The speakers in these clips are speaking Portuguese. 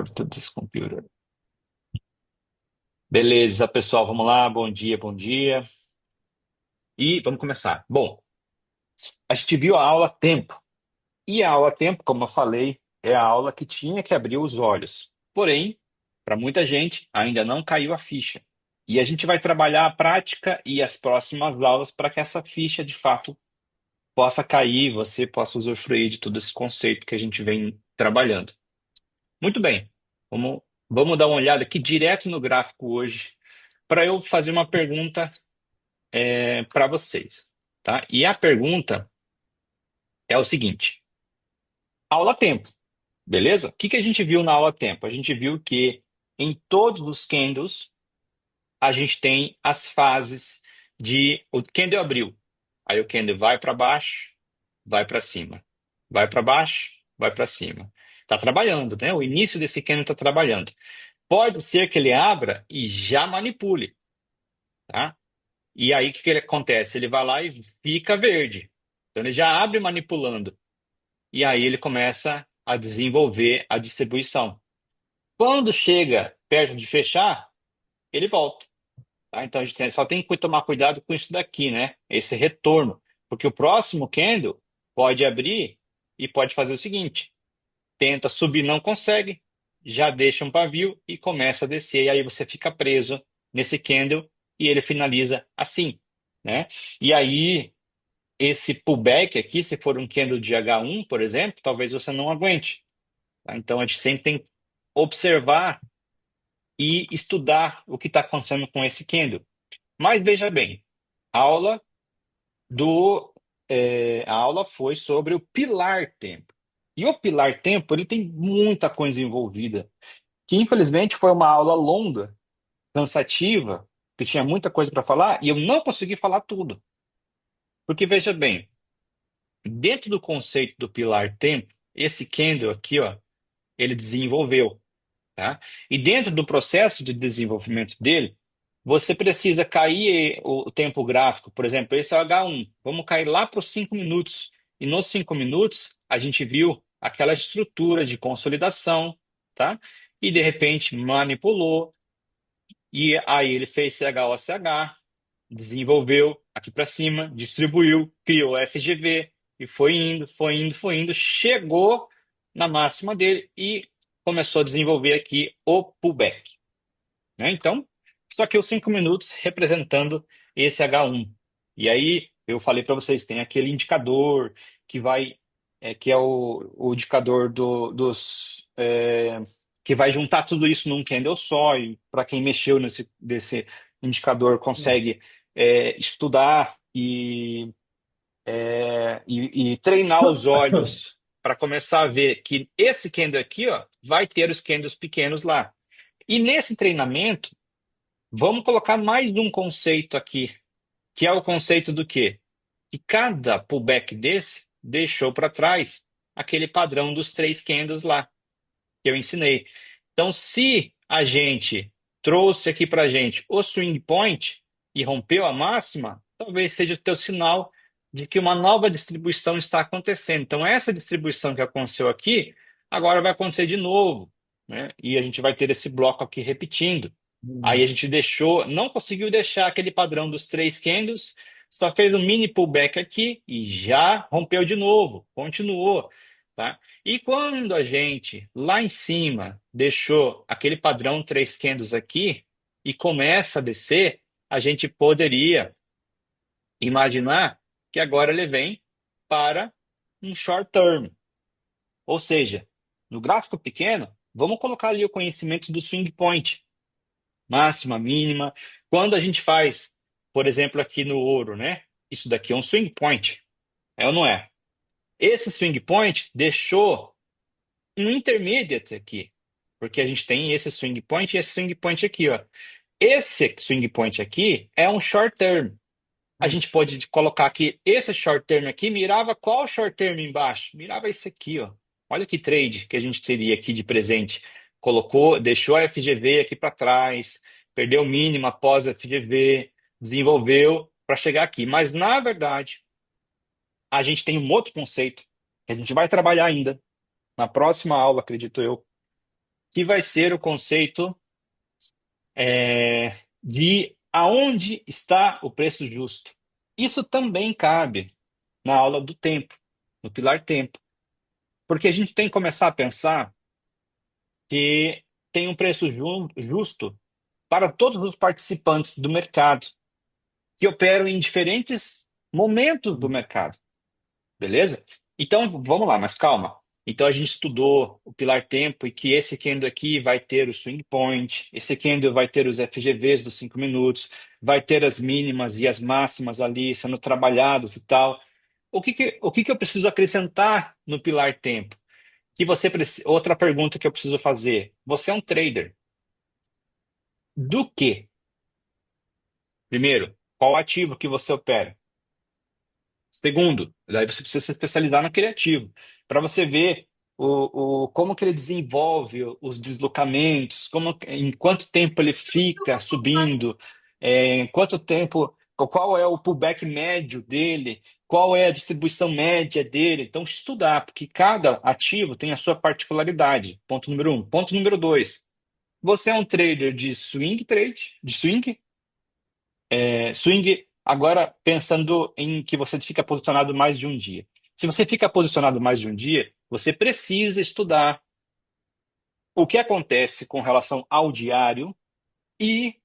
To this computer. Beleza, pessoal, vamos lá. Bom dia, bom dia. E vamos começar. Bom, a gente viu a aula tempo. E a aula tempo, como eu falei, é a aula que tinha que abrir os olhos. Porém, para muita gente, ainda não caiu a ficha. E a gente vai trabalhar a prática e as próximas aulas para que essa ficha, de fato, possa cair e você possa usufruir de todo esse conceito que a gente vem trabalhando. Muito bem, vamos dar uma olhada aqui direto no gráfico hoje para eu fazer uma pergunta para vocês, tá? E a pergunta é o seguinte: aula tempo, beleza? O que que a gente viu na aula tempo? A gente viu que em todos os candles a gente tem as fases de o candle abriu, aí o candle vai para baixo, vai para cima, vai para baixo, vai para cima. Tá trabalhando, né? O início desse candle está trabalhando. Pode ser que ele abra e já manipule, tá? E aí, o que que ele acontece? Ele vai lá e fica verde. Então, ele já abre manipulando. E aí, ele começa a desenvolver a distribuição. Quando chega perto de fechar, ele volta. Tá? Então, a gente só tem que tomar cuidado com isso daqui, né? Esse retorno. Porque o próximo candle pode abrir e pode fazer o seguinte: tenta subir, não consegue, já deixa um pavio e começa a descer. E aí, você fica preso nesse candle e ele finaliza assim, né? E aí, esse pullback aqui, se for um candle de H1, por exemplo, talvez você não aguente, tá? Então, a gente sempre tem que observar e estudar o que está acontecendo com esse candle. Mas veja bem, a aula a aula foi sobre o pilar tempo. E o pilar tempo, ele tem muita coisa envolvida, que infelizmente foi uma aula longa, cansativa, que tinha muita coisa para falar, e eu não consegui falar tudo. Porque veja bem, dentro do conceito do pilar tempo, esse candle aqui, ó, ele desenvolveu, tá? E dentro do processo de desenvolvimento dele, você precisa cair o tempo gráfico, por exemplo, esse é o H1. Vamos cair lá para os 5 minutos. E nos 5 minutos, a gente viu aquela estrutura de consolidação, tá? E de repente manipulou, e aí ele fez CHOCH, desenvolveu aqui para cima, distribuiu, criou FGV e foi indo, foi indo, foi indo, chegou na máxima dele e começou a desenvolver aqui o pullback, né? Então, só que os 5 minutos representando esse H1. E aí eu falei para vocês, tem aquele indicador que vai, que é o indicador que vai juntar tudo isso num candle só. E para quem mexeu desse indicador consegue estudar e treinar os olhos para começar a ver que esse candle aqui, ó, vai ter os candles pequenos lá. E nesse treinamento vamos colocar mais um conceito aqui, que é o conceito do quê? Que cada pullback desse deixou para trás aquele padrão dos três candles lá, que eu ensinei. Então, se a gente trouxe aqui para a gente o swing point e rompeu a máxima, talvez seja o teu sinal de que uma nova distribuição está acontecendo. Então, essa distribuição que aconteceu aqui, agora vai acontecer de novo, né? E a gente vai ter esse bloco aqui repetindo. Aí a Hum. gente deixou, não conseguiu deixar aquele padrão dos três candles, só fez um mini pullback aqui e já rompeu de novo, continuou, tá? E quando a gente lá em cima deixou aquele padrão três candles aqui e começa a descer, a gente poderia imaginar que agora ele vem para um short term. Ou seja, no gráfico pequeno, vamos colocar ali o conhecimento do swing point, máxima, mínima. Quando a gente faz, por exemplo, aqui no ouro, né? Isso daqui é um swing point, é ou não é? Esse swing point deixou um intermediate aqui, porque a gente tem esse swing point e esse swing point aqui, ó. Esse swing point aqui é um short term. A gente pode colocar aqui esse short term aqui, mirava qual short term embaixo? Mirava esse aqui, ó. Olha que trade que a gente teria aqui de presente. Colocou, deixou a FGV aqui para trás, perdeu o mínimo após a FGV, desenvolveu para chegar aqui. Mas, na verdade, a gente tem um outro conceito que a gente vai trabalhar ainda na próxima aula, acredito eu, que vai ser o conceito de aonde está o preço justo. Isso também cabe na aula do tempo, no pilar tempo, porque a gente tem que começar a pensar que tem um preço justo para todos os participantes do mercado, que operam em diferentes momentos do mercado. Beleza? Então, vamos lá, mas calma. Então, a gente estudou o pilar tempo e que esse candle aqui vai ter o swing point, esse candle vai ter os FGVs dos 5 minutos, vai ter as mínimas e as máximas ali sendo trabalhadas e tal. O que que eu preciso acrescentar no pilar tempo? Outra pergunta que eu preciso fazer. Você é um trader. Do quê? Primeiro, qual ativo que você opera? Segundo, daí você precisa se especializar no criativo, para você ver como que ele desenvolve os deslocamentos, em quanto tempo ele fica subindo, em quanto tempo, qual é o pullback médio dele, qual é a distribuição média dele. Então, estudar, porque cada ativo tem a sua particularidade. Ponto número um. Ponto número dois, você é um trader de swing trade, de swing, swing, agora pensando em que você fica posicionado mais de um dia. Se você fica posicionado mais de um dia, você precisa estudar o que acontece com relação ao diário e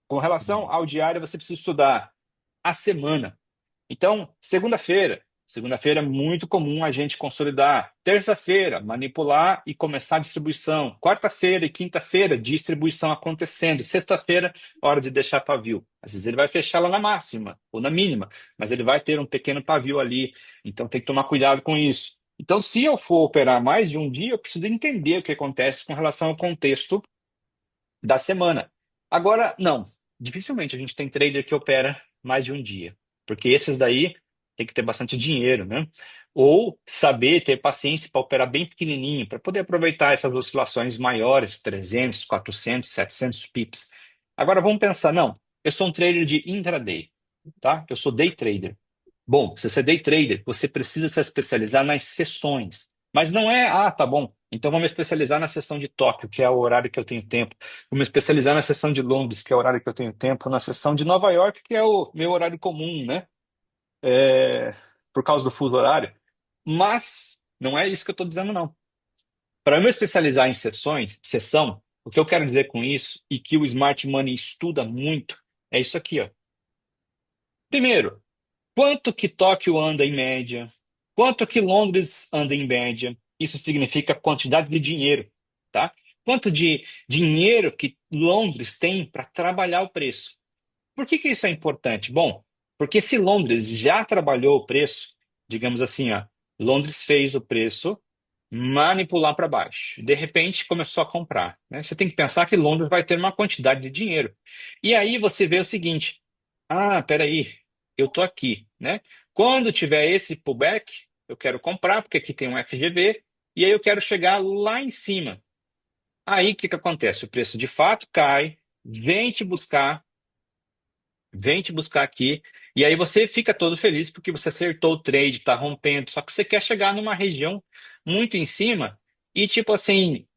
com relação ao diário você precisa estudar a semana. Então, segunda-feira. Segunda-feira é muito comum a gente consolidar. Terça-feira, manipular e começar a distribuição. Quarta-feira e quinta-feira, distribuição acontecendo. Sexta-feira, hora de deixar pavio. Às vezes ele vai fechar lá na máxima ou na mínima, mas ele vai ter um pequeno pavio ali. Então tem que tomar cuidado com isso. Então, se eu for operar mais de um dia, eu preciso entender o que acontece com relação ao contexto da semana. Agora, não. Dificilmente a gente tem trader que opera mais de um dia, porque esses daí tem que ter bastante dinheiro, né? Ou saber ter paciência para operar bem pequenininho, para poder aproveitar essas oscilações maiores, 300, 400, 700 pips. Agora vamos pensar, não, eu sou um trader de intraday, tá? Eu sou day trader. Bom, se você é day trader, você precisa se especializar nas sessões. Mas não é, tá bom, então vamos me especializar na sessão de Tóquio, que é o horário que eu tenho tempo. Vou me especializar na sessão de Londres, que é o horário que eu tenho tempo. Na sessão de Nova York, que é o meu horário comum, né? É, por causa do fuso horário. Mas não é isso que eu estou dizendo, não. Para eu me especializar em sessão, o que eu quero dizer com isso, e que o Smart Money estuda muito, é isso aqui, ó. Primeiro, quanto que Tóquio anda em média? Quanto que Londres anda em média? Isso significa quantidade de dinheiro, tá? Quanto de dinheiro que Londres tem para trabalhar o preço? Por que que isso é importante? Bom, porque se Londres já trabalhou o preço, digamos assim, ó, Londres fez o preço manipular para baixo. De repente começou a comprar, né? Você tem que pensar que Londres vai ter uma quantidade de dinheiro. E aí você vê o seguinte: peraí, eu tô aqui, né? Quando tiver esse pullback, eu quero comprar, porque aqui tem um FGV, e aí eu quero chegar lá em cima. Aí o que que acontece? O preço de fato cai, vem te buscar, vem te buscar aqui, e aí você fica todo feliz porque você acertou o trade, está rompendo, só que você quer chegar numa região muito em cima, e tipo assim,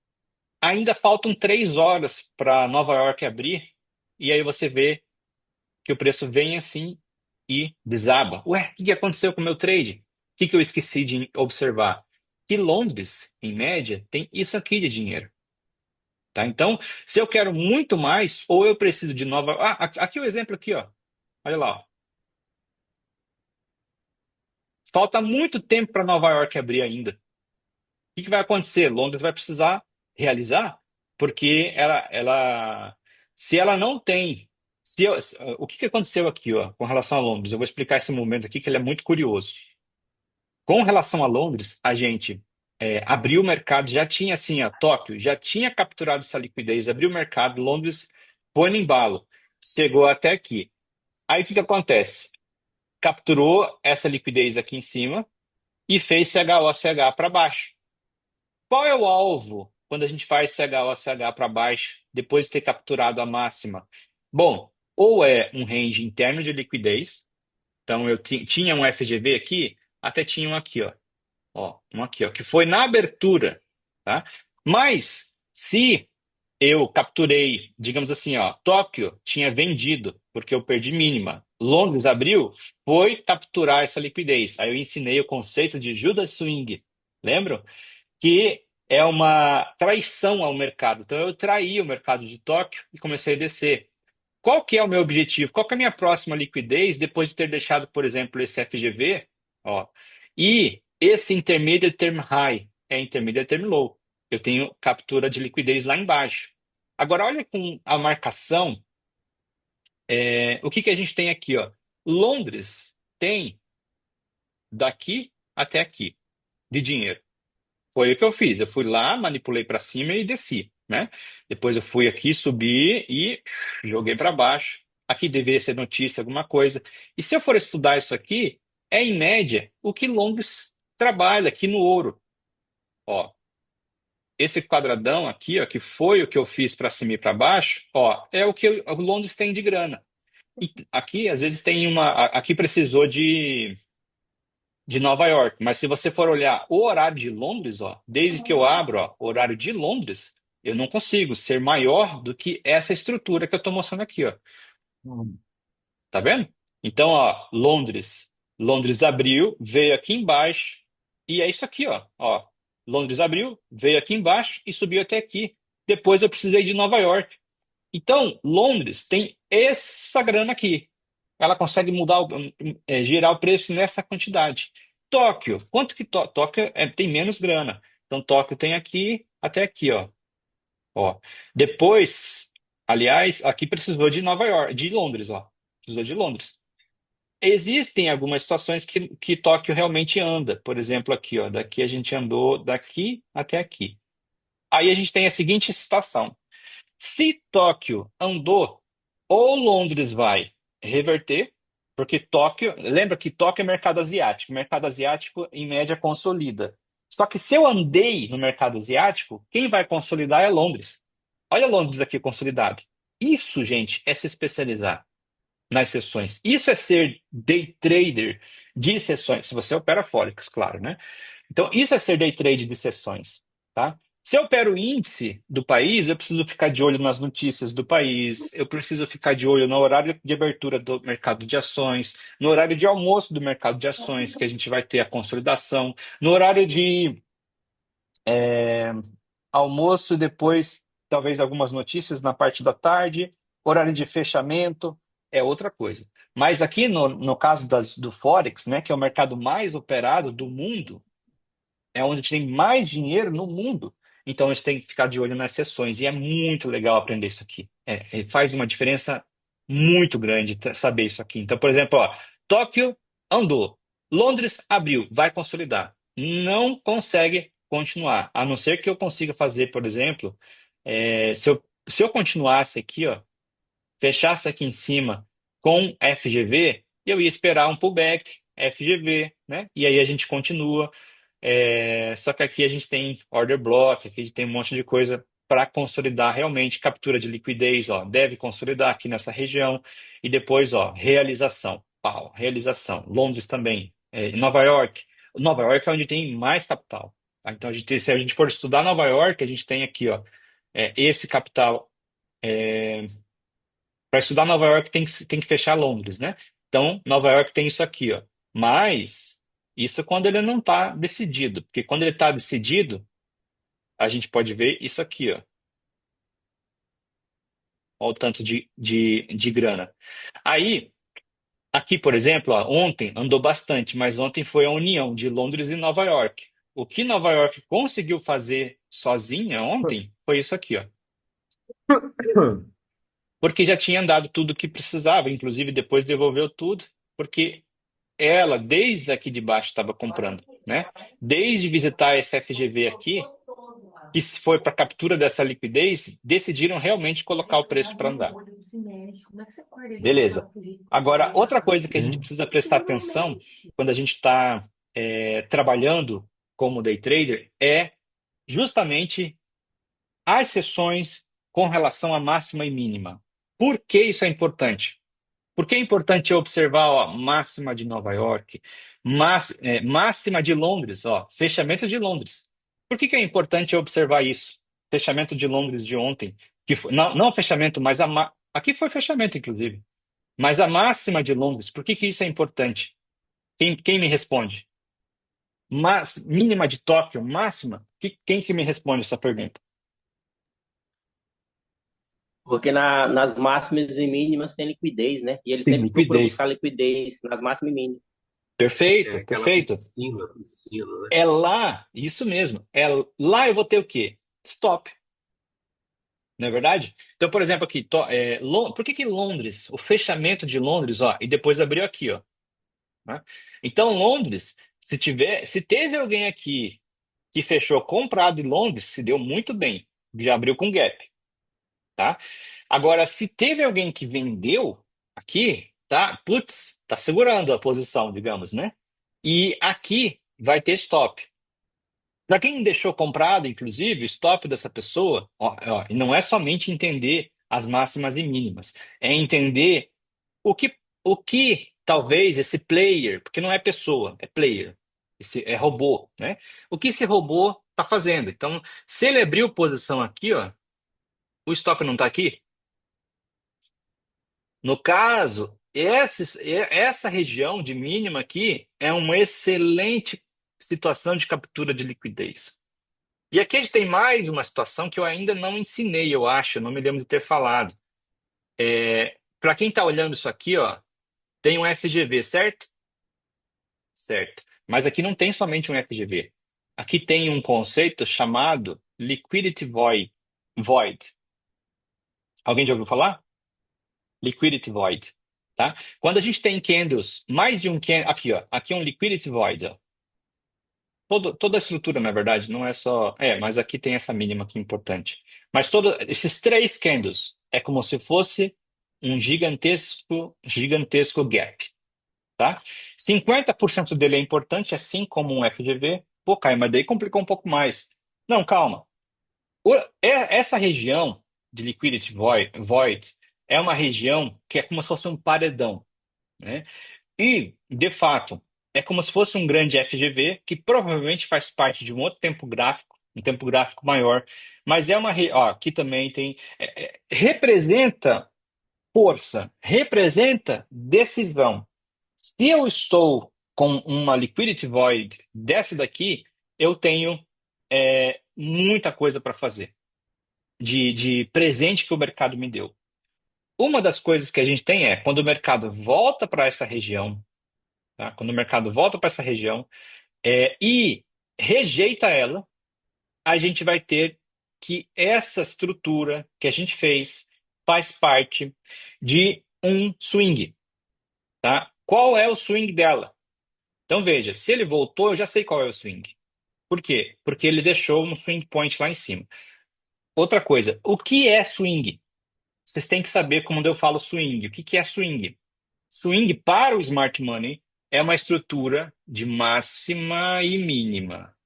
ainda faltam 3 horas para Nova York abrir, e aí você vê que o preço vem assim e desaba. Ué, o que que aconteceu com o meu trade? O que que eu esqueci de observar? Que Londres, em média, tem isso aqui de dinheiro. Tá? Então, se eu quero muito mais, ou eu preciso de nova. Aqui o exemplo aqui, ó. Olha lá, ó. Falta muito tempo para Nova York abrir ainda. O que que vai acontecer? Londres vai precisar realizar, porque se ela não tem, o que que aconteceu aqui, ó, com relação a Londres? Eu vou explicar esse momento aqui que ele é muito curioso. Com relação a Londres, a gente abriu o mercado, já tinha assim, a Tóquio já tinha capturado essa liquidez, abriu o mercado, Londres foi no embalo, chegou até aqui. Aí o que que acontece? Capturou essa liquidez aqui em cima e fez CHOCH para baixo. Qual é o alvo quando a gente faz CHOCH para baixo, depois de ter capturado a máxima? Bom, ou é um range interno de liquidez, então eu tinha um FGV aqui, até tinha um aqui, ó. Ó, um aqui, ó, que foi na abertura, tá? Mas Se eu capturei, digamos assim, ó, Tóquio tinha vendido porque eu perdi mínima. Londres abriu, foi capturar essa liquidez. Aí eu ensinei o conceito de Judas Swing. Lembram? Que é uma traição ao mercado. Então eu traí o mercado de Tóquio e comecei a descer. Qual que é o meu objetivo? Qual que é a minha próxima liquidez depois de ter deixado, por exemplo, esse FGV, ó, e esse intermediate term high é intermediate term low. Eu tenho captura de liquidez lá embaixo. Agora olha com a marcação, o que que a gente tem aqui, ó? Londres tem daqui até aqui de dinheiro. Foi o que eu fiz. Eu fui lá, manipulei para cima e desci, né? Depois eu fui aqui, subi e joguei para baixo. Aqui deveria ser notícia, alguma coisa. E se eu for estudar isso aqui, é em média o que Londres trabalha aqui no ouro. Ó, esse quadradão aqui, ó, que foi o que eu fiz para cima e para baixo, ó, é o que o Londres tem de grana. E aqui, às vezes, tem uma. Aqui precisou de Nova York. Mas se você for olhar o horário de Londres, ó, desde que eu abro, ó, o horário de Londres, eu não consigo ser maior do que essa estrutura que eu estou mostrando aqui, ó. Tá vendo? Então, ó, Londres abriu, veio aqui embaixo, e é isso aqui, ó. Londres abriu, veio aqui embaixo e subiu até aqui. Depois eu precisei de Nova York. Então, Londres tem essa grana aqui. Ela consegue mudar, girar o preço nessa quantidade. Tóquio, quanto que Tóquio tem menos grana? Então, Tóquio tem aqui até aqui, ó. Depois, aliás, aqui precisou de Nova York, de Londres, ó. Precisou de Londres. Existem algumas situações que Tóquio realmente anda. Por exemplo, aqui, ó. Daqui a gente andou daqui até aqui. Aí a gente tem a seguinte situação. Se Tóquio andou, ou Londres vai reverter, porque Tóquio, lembra que Tóquio é mercado asiático em média consolida. Só que se eu andei no mercado asiático, quem vai consolidar é Londres. Olha Londres aqui consolidado. Isso, gente, é se especializar nas sessões. Isso é ser day trader de sessões, se você opera Forex, claro, né? Então, isso é ser day trade de sessões, tá? Se eu opero o índice do país, eu preciso ficar de olho nas notícias do país, eu preciso ficar de olho no horário de abertura do mercado de ações, no horário de almoço do mercado de ações, que a gente vai ter a consolidação, no horário de almoço, depois talvez algumas notícias na parte da tarde, horário de fechamento, é outra coisa. Mas aqui no caso do Forex, né, que é o mercado mais operado do mundo, é onde tem mais dinheiro no mundo. Então, eles têm que ficar de olho nas sessões. E é muito legal aprender isso aqui. Faz uma diferença muito grande saber isso aqui. Então, por exemplo, ó, Tóquio andou. Londres abriu, vai consolidar. Não consegue continuar. A não ser que eu consiga fazer, por exemplo, se eu continuasse aqui, ó, fechasse aqui em cima com FGV, eu ia esperar um pullback, FGV, né? E aí a gente continua. Só que aqui a gente tem order block, aqui a gente tem um monte de coisa para consolidar realmente, captura de liquidez, ó, deve consolidar aqui nessa região, e depois, ó, realização, pau, realização. Londres também, Nova York é onde tem mais capital, tá? Então, se a gente for estudar Nova York, a gente tem aqui, ó, esse capital. Para estudar Nova York tem que fechar Londres, né? Então, Nova York tem isso aqui, ó. Mas isso é quando ele não está decidido, porque quando ele está decidido, a gente pode ver isso aqui, ó. Olha o tanto de grana. Aí, aqui, por exemplo, ó, ontem andou bastante, mas ontem foi a união de Londres e Nova York. O que Nova York conseguiu fazer sozinha ontem foi isso aqui, ó. Porque já tinha andado tudo o que precisava, inclusive depois devolveu tudo, porque ela, desde aqui de baixo, estava comprando, né? Desde visitar esse FGV aqui, que se foi para captura dessa liquidez, decidiram realmente colocar o preço para andar. Beleza. Agora, outra coisa que a gente precisa prestar atenção quando a gente está trabalhando como day trader é justamente as sessões com relação à máxima e mínima. Por que isso é importante? Porque é importante observar, ó, máxima de Nova York, máxima de Londres, ó, fechamento de Londres. Por que que é importante observar isso? fechamento de Londres de ontem, que foi, não o fechamento, mas aqui foi fechamento, inclusive. Mas a máxima de Londres, por que que isso é importante? Quem me responde? Mas, mínima de Tóquio, máxima? Quem que me responde essa pergunta? Porque nas máximas e mínimas tem liquidez, né? E ele Tem sempre procura liquidez. buscar liquidez nas máximas e mínimas. Perfeito, É aquela perfeito. piscina, né? É lá, isso mesmo. É lá eu vou ter o quê? Stop, não é verdade? Então, por exemplo, aqui, por que que Londres, o fechamento de Londres, ó, e depois abriu aqui, ó, né? Então, Londres, se teve alguém aqui que fechou comprado em Londres, se deu muito bem, já abriu com gap, tá? Agora, se teve alguém que vendeu aqui, tá? Putz, tá segurando a posição, digamos, né? E aqui vai ter stop. Para quem deixou comprado, inclusive, o stop dessa pessoa, ó, e não é somente entender as máximas e mínimas, é entender o que talvez esse player, porque não é pessoa, é player, esse é robô, né? O que esse robô está fazendo? Então, se ele abriu posição aqui, ó, o stop não está aqui. No caso, essa região de mínima aqui é uma excelente situação de captura de liquidez. E aqui a gente tem mais uma situação que eu ainda não ensinei, eu acho, eu não me lembro de ter falado. Para quem está olhando isso aqui, ó, tem um FGV, certo? Certo. Mas aqui não tem somente um FGV. Aqui tem um conceito chamado Liquidity Void. Alguém já ouviu falar? Liquidity Void. Tá? Quando a gente tem candles, mais de um candle. Aqui, ó. Aqui é um Liquidity Void. Ó. Toda a estrutura, na verdade, não é só. Mas aqui tem essa mínima que é importante. Mas esses três candles é como se fosse um gigantesco, gigantesco gap. Tá? 50% dele é importante, assim como um FGV. Pô, Caio, mas daí complicou um pouco mais. Não, calma. Essa região de Void é uma região que é como se fosse um paredão, né? E, de fato, é como se fosse um grande FGV que provavelmente faz parte de um outro tempo gráfico, um tempo gráfico maior, mas ó, aqui também tem, representa força, representa decisão. Se eu estou com uma liquidity void dessa daqui, eu tenho muita coisa para fazer de presente que o mercado me deu. Uma das coisas que a gente tem é quando o mercado volta para essa região, tá? Quando o mercado volta para essa região e rejeita ela, a gente vai ter que essa estrutura que a gente fez faz parte de um swing, tá? Qual é o swing dela? Então veja, se ele voltou, eu já sei qual é o swing. Por quê? Porque ele deixou um swing point lá em cima. Outra coisa, o que é swing? Vocês têm que saber quando eu falo swing. O que que é swing? Swing para o smart money é uma estrutura de máxima e mínima,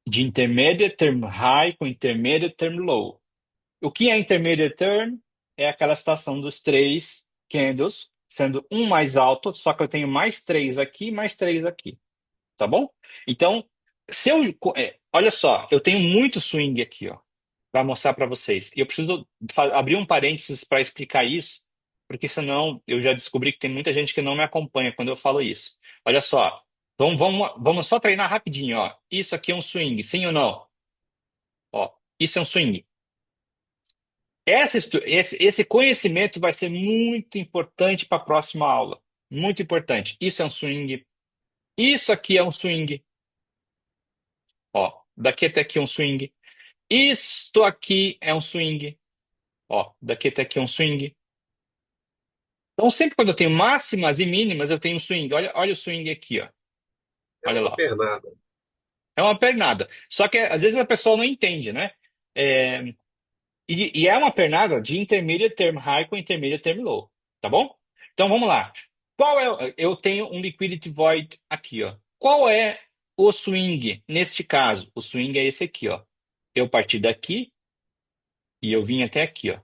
de intermediate term high com intermediate term low. O que é intermediate term? É aquela situação dos três candles, sendo um mais alto, só que eu tenho mais três aqui, mais três aqui. Tá bom? Então, se eu, olha só, eu tenho muito swing aqui, ó, para mostrar para vocês. E eu preciso abrir um parênteses para explicar isso, porque senão eu já descobri que tem muita gente que não me acompanha quando eu falo isso. Olha só, vamos só treinar rapidinho, ó. Isso aqui é um swing, sim ou não? Ó, isso é um swing. Esse conhecimento vai ser muito importante para a próxima aula. Muito importante. Isso é um swing. Isso aqui é um swing. Ó, daqui até aqui é um swing. Isto aqui é um swing. Ó, daqui até aqui é um swing. Então, sempre quando eu tenho máximas e mínimas, eu tenho um swing. Olha o swing aqui, ó. É Olha uma lá. pernada. É uma pernada. Só que às vezes a pessoa não entende, né? É, e é uma pernada de intermediate term high com intermediate term low. Tá bom? Então vamos lá. Eu tenho um liquidity void aqui, ó. Qual é o swing neste caso? O swing é esse aqui, ó. Eu parti daqui e eu vim até aqui, ó.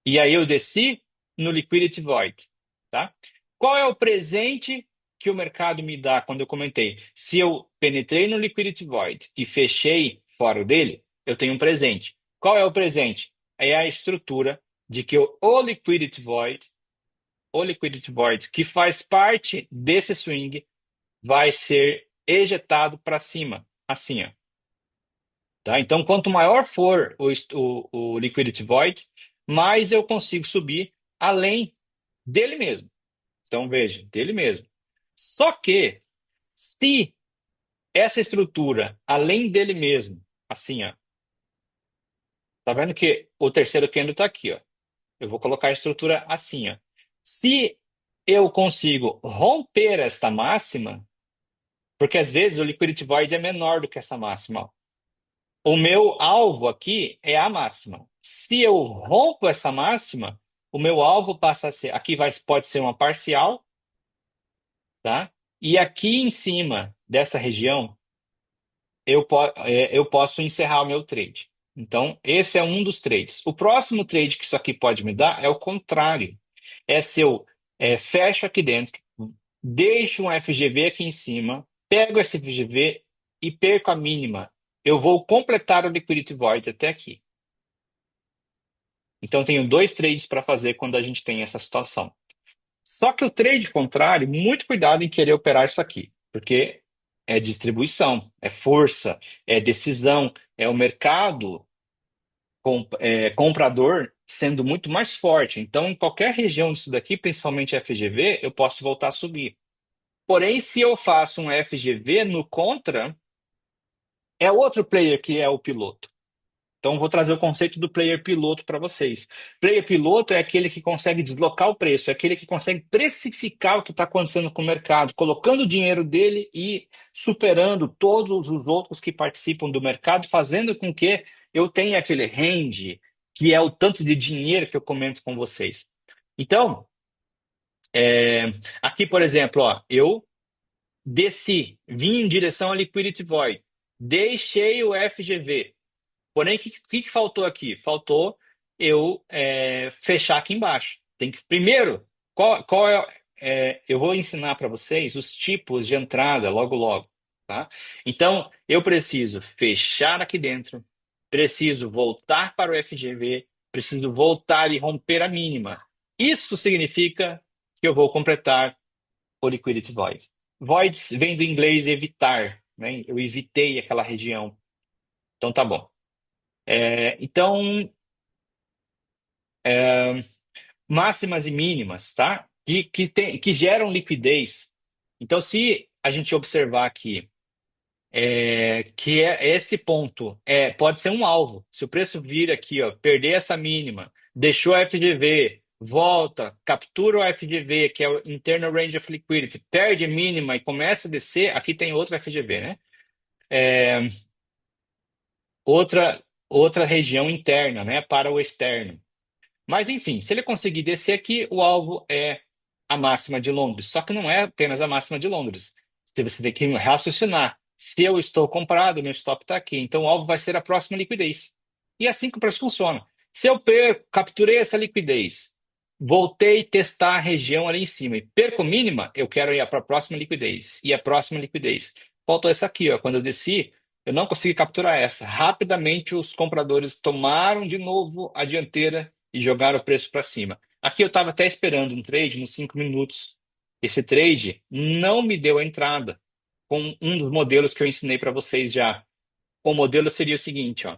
E aí eu desci no liquidity void, tá? Qual é o presente que o mercado me dá quando eu comentei? Se eu penetrei no liquidity void e fechei fora dele, eu tenho um presente. Qual é o presente? É a estrutura de que o liquidity void que faz parte desse swing vai ser ejetado para cima, assim, ó. Tá? Então, quanto maior for o liquidity void, mais eu consigo subir além dele mesmo. Então, veja, dele mesmo. Só que, se essa estrutura, além dele mesmo, assim, ó, tá vendo que o terceiro candle está aqui, ó. Eu vou colocar a estrutura assim, ó. Se eu consigo romper esta máxima, porque às vezes o liquidity void é menor do que essa máxima, ó. O meu alvo aqui é a máxima. Se eu rompo essa máxima, o meu alvo passa a ser, aqui pode ser uma parcial, tá? E aqui em cima dessa região, eu posso encerrar o meu trade. Então, esse é um dos trades. O próximo trade que isso aqui pode me dar é o contrário. É se eu fecho aqui dentro, deixo um FGV aqui em cima, pego esse FGV e perco a mínima. Eu vou completar o liquidity void até aqui. Então, tenho dois trades para fazer quando a gente tem essa situação. Só que o trade contrário, muito cuidado em querer operar isso aqui, porque é distribuição, é força, é decisão, é o mercado comprador sendo muito mais forte. Então, em qualquer região disso daqui, principalmente FGV, eu posso voltar a subir. Porém, se eu faço um FGV no contra, é outro player que é o piloto. Então, vou trazer o conceito do player piloto para vocês. Player piloto é aquele que consegue deslocar o preço, é aquele que consegue precificar o que está acontecendo com o mercado, colocando o dinheiro dele e superando todos os outros que participam do mercado, fazendo com que eu tenha aquele range, que é o tanto de dinheiro que eu comento com vocês. Então, é, aqui, por exemplo, ó, eu desci, vim em direção à liquidity void, deixei o FGV. Porém, o que faltou aqui? Faltou eu fechar aqui embaixo. Tem que primeiro, qual eu vou ensinar para vocês os tipos de entrada logo logo, tá? Então, eu preciso fechar aqui dentro, preciso voltar para o FGV, preciso voltar e romper a mínima. Isso significa que eu vou completar o liquidity void. Voids vem do inglês evitar, né? Eu evitei aquela região. Então tá bom. Então, máximas e mínimas, tá? Que geram liquidez. Então, se a gente observar aqui esse ponto pode ser um alvo. Se o preço vir aqui, ó, perder essa mínima, deixou a FGV, volta, captura o FGV, que é o Internal Range of Liquidity, perde a mínima e começa a descer, aqui tem outra FGV, né? É, outra região interna, né? Para o externo. Mas, enfim, se ele conseguir descer aqui, o alvo é a máxima de Londres. Só que não é apenas a máxima de Londres. Você tem que raciocinar. Se eu estou comprado, meu stop está aqui. Então, o alvo vai ser a próxima liquidez. E é assim que o preço funciona. Se eu capturei essa liquidez, voltei a testar a região ali em cima e perco mínima, eu quero ir para a próxima liquidez. E a próxima liquidez. Faltou essa aqui, ó. Quando eu desci, eu não consegui capturar essa. Rapidamente, os compradores tomaram de novo a dianteira e jogaram o preço para cima. Aqui eu estava até esperando um trade nos 5 minutos. Esse trade não me deu a entrada com um dos modelos que eu ensinei para vocês já. O modelo seria o seguinte, ó,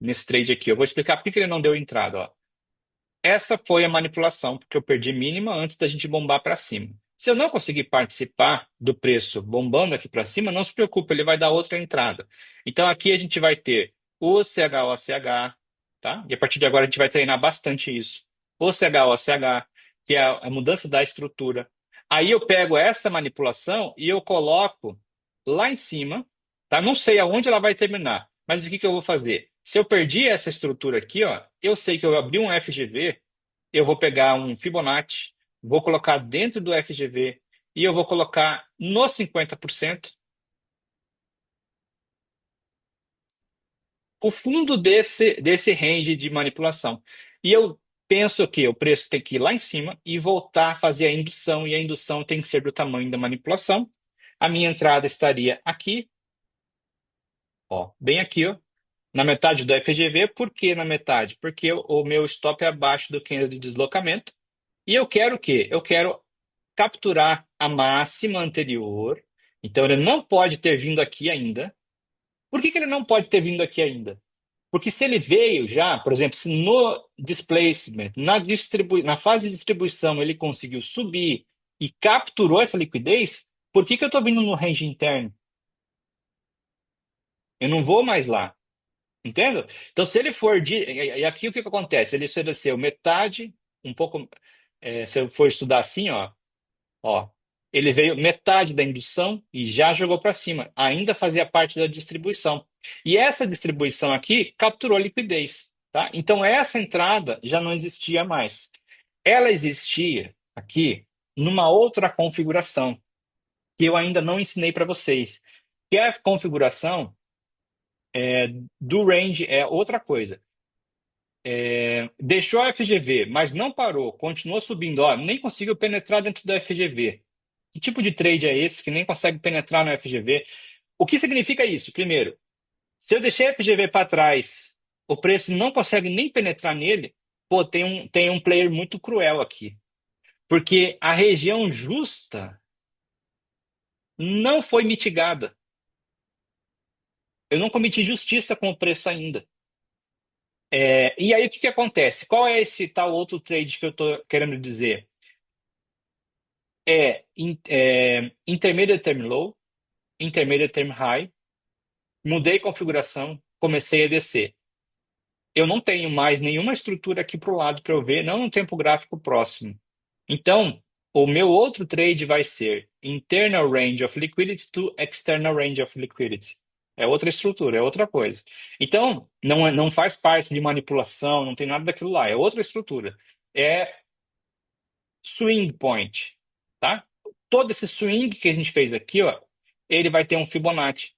nesse trade aqui. Eu vou explicar por que ele não deu entrada. Ó. Essa foi a manipulação, porque eu perdi mínima antes da gente bombar para cima. Se eu não conseguir participar do preço bombando aqui para cima, não se preocupe, ele vai dar outra entrada. Então aqui a gente vai ter o CHOCH, tá? E a partir de agora a gente vai treinar bastante isso. O CHOCH, que é a mudança da estrutura. Aí eu pego essa manipulação e eu coloco lá em cima, tá? Não sei aonde ela vai terminar, mas o que que eu vou fazer? Se eu perdi essa estrutura aqui, ó, eu sei que eu abri um FGV, eu vou pegar um Fibonacci, vou colocar dentro do FGV e eu vou colocar no 50% o fundo desse range de manipulação. E eu penso que o preço tem que ir lá em cima e voltar a fazer a indução, e a indução tem que ser do tamanho da manipulação. A minha entrada estaria aqui, ó, bem aqui, ó. Na metade do FGV, por que na metade? Porque o meu stop é abaixo do candle de deslocamento. E eu quero o quê? Eu quero capturar a máxima anterior. Então ele não pode ter vindo aqui ainda. Por que que ele não pode ter vindo aqui ainda? Porque se ele veio já, por exemplo, se no displacement, na fase de distribuição, ele conseguiu subir e capturou essa liquidez, por que que eu estou vindo no range interno? Eu não vou mais lá. Entendo? Então, se ele for e aqui o que que acontece? Ele ofereceu metade, um pouco. Se eu for estudar assim, ó, ele veio metade da indução e já jogou para cima. Ainda fazia parte da distribuição. E essa distribuição aqui capturou liquidez, tá? Então, essa entrada já não existia mais. Ela existia aqui numa outra configuração que eu ainda não ensinei para vocês, que é a configuração do range é outra coisa. Deixou a FGV, mas não parou, continuou subindo, ó, nem conseguiu penetrar dentro da FGV. Que tipo de trade é esse que nem consegue penetrar no FGV? O que significa isso? Primeiro, se eu deixei a FGV para trás, o preço não consegue nem penetrar nele, pô, tem um player muito cruel aqui. Porque a região justa não foi mitigada. Eu não cometi justiça com o preço ainda. E aí o que que acontece? Qual é esse tal outro trade que eu estou querendo dizer? Intermediate term low, intermediate term high, mudei configuração, comecei a descer. Eu não tenho mais nenhuma estrutura aqui para o lado para eu ver, não no tempo gráfico próximo. Então, o meu outro trade vai ser internal range of liquidity to external range of liquidity. É outra estrutura, é outra coisa. Então, não faz parte de manipulação, não tem nada daquilo lá, é outra estrutura. É swing point, tá? Todo esse swing que a gente fez aqui, ó, ele vai ter um Fibonacci.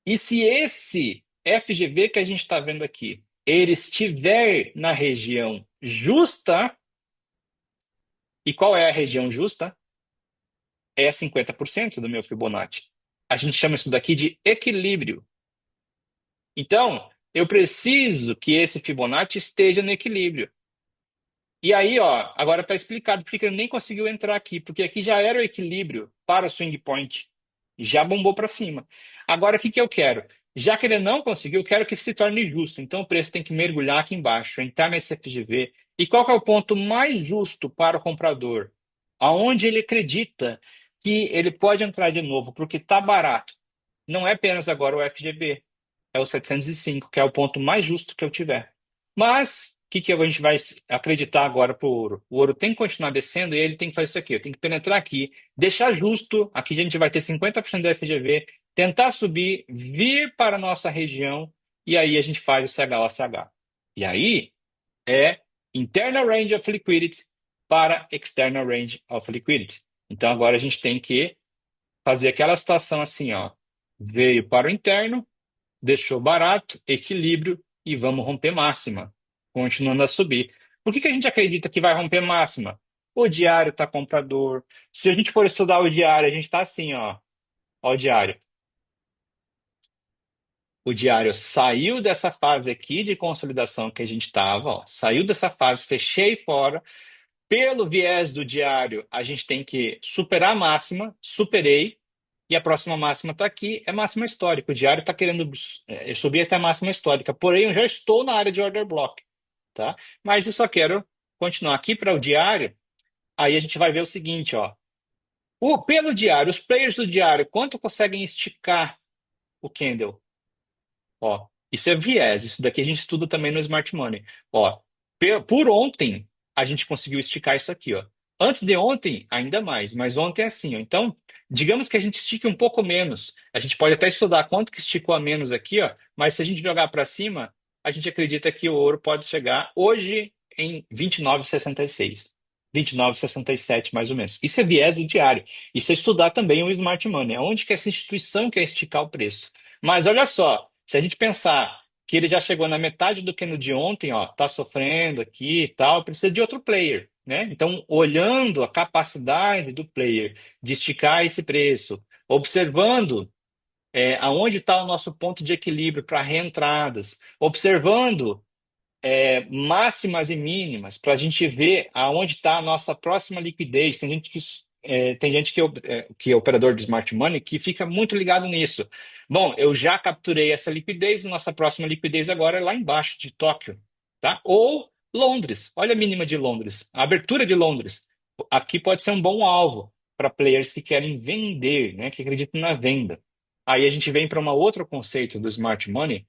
E se esse FGV que a gente está vendo aqui, ele estiver na região justa, e qual é a região justa? É 50% do meu Fibonacci. A gente chama isso daqui de equilíbrio. Então, eu preciso que esse Fibonacci esteja no equilíbrio. E aí, ó, agora está explicado porque ele nem conseguiu entrar aqui, porque aqui já era o equilíbrio para o swing point. Já bombou para cima. Agora, o que que eu quero? Já que ele não conseguiu, eu quero que se torne justo. Então, o preço tem que mergulhar aqui embaixo, entrar nesse FGV. E qual que é o ponto mais justo para o comprador? Aonde ele acredita que ele pode entrar de novo, porque está barato. Não é apenas agora o FGV, é o 705, que é o ponto mais justo que eu tiver. Mas o que que a gente vai acreditar agora para o ouro? O ouro tem que continuar descendo e ele tem que fazer isso aqui. Tem que penetrar aqui, deixar justo. Aqui a gente vai ter 50% do FGV, tentar subir, vir para a nossa região e aí a gente faz o CH. E aí é internal range of liquidity para external range of liquidity. Então agora a gente tem que fazer aquela situação assim, ó. Veio para o interno, deixou barato, equilíbrio e vamos romper máxima, continuando a subir. Por que que a gente acredita que vai romper máxima? O diário está comprador. Se a gente for estudar o diário, a gente está assim, ó o diário. O diário saiu dessa fase aqui de consolidação que a gente estava, ó, saiu dessa fase, fechei fora. Pelo viés do diário, a gente tem que superar a máxima, superei, e a próxima máxima está aqui, é máxima histórica. O diário está querendo subir até a máxima histórica, porém eu já estou na área de order block, tá? Mas eu só quero continuar aqui para o diário, aí a gente vai ver o seguinte, ó. Pelo diário, os players do diário, quanto conseguem esticar o candle? Ó, isso é viés, isso daqui a gente estuda também no Smart Money. Ó, por ontem, a gente conseguiu esticar isso aqui, ó. Antes de ontem, ainda mais, mas ontem é assim, ó. Então, digamos que a gente estique um pouco menos. A gente pode até estudar quanto que esticou a menos aqui, ó, mas se a gente jogar para cima, a gente acredita que o ouro pode chegar hoje em 29,66. 29,67 mais ou menos. Isso é viés do diário. Isso é estudar também o Smart Money, onde que essa instituição quer esticar o preço. Mas olha só, se a gente pensar que ele já chegou na metade do candle de ontem, ó, tá sofrendo aqui e tal, precisa de outro player, né? Então, olhando a capacidade do player de esticar esse preço, observando aonde está o nosso ponto de equilíbrio para reentradas, observando máximas e mínimas para a gente ver aonde está a nossa próxima liquidez. Tem gente que é operador de smart money que fica muito ligado nisso. Bom, eu já capturei essa liquidez, nossa próxima liquidez agora é lá embaixo de Tóquio, tá? Ou Londres. Olha a mínima de Londres, a abertura de Londres. Aqui pode ser um bom alvo para players que querem vender, né? Que acreditam na venda. Aí a gente vem para um outro conceito do smart money,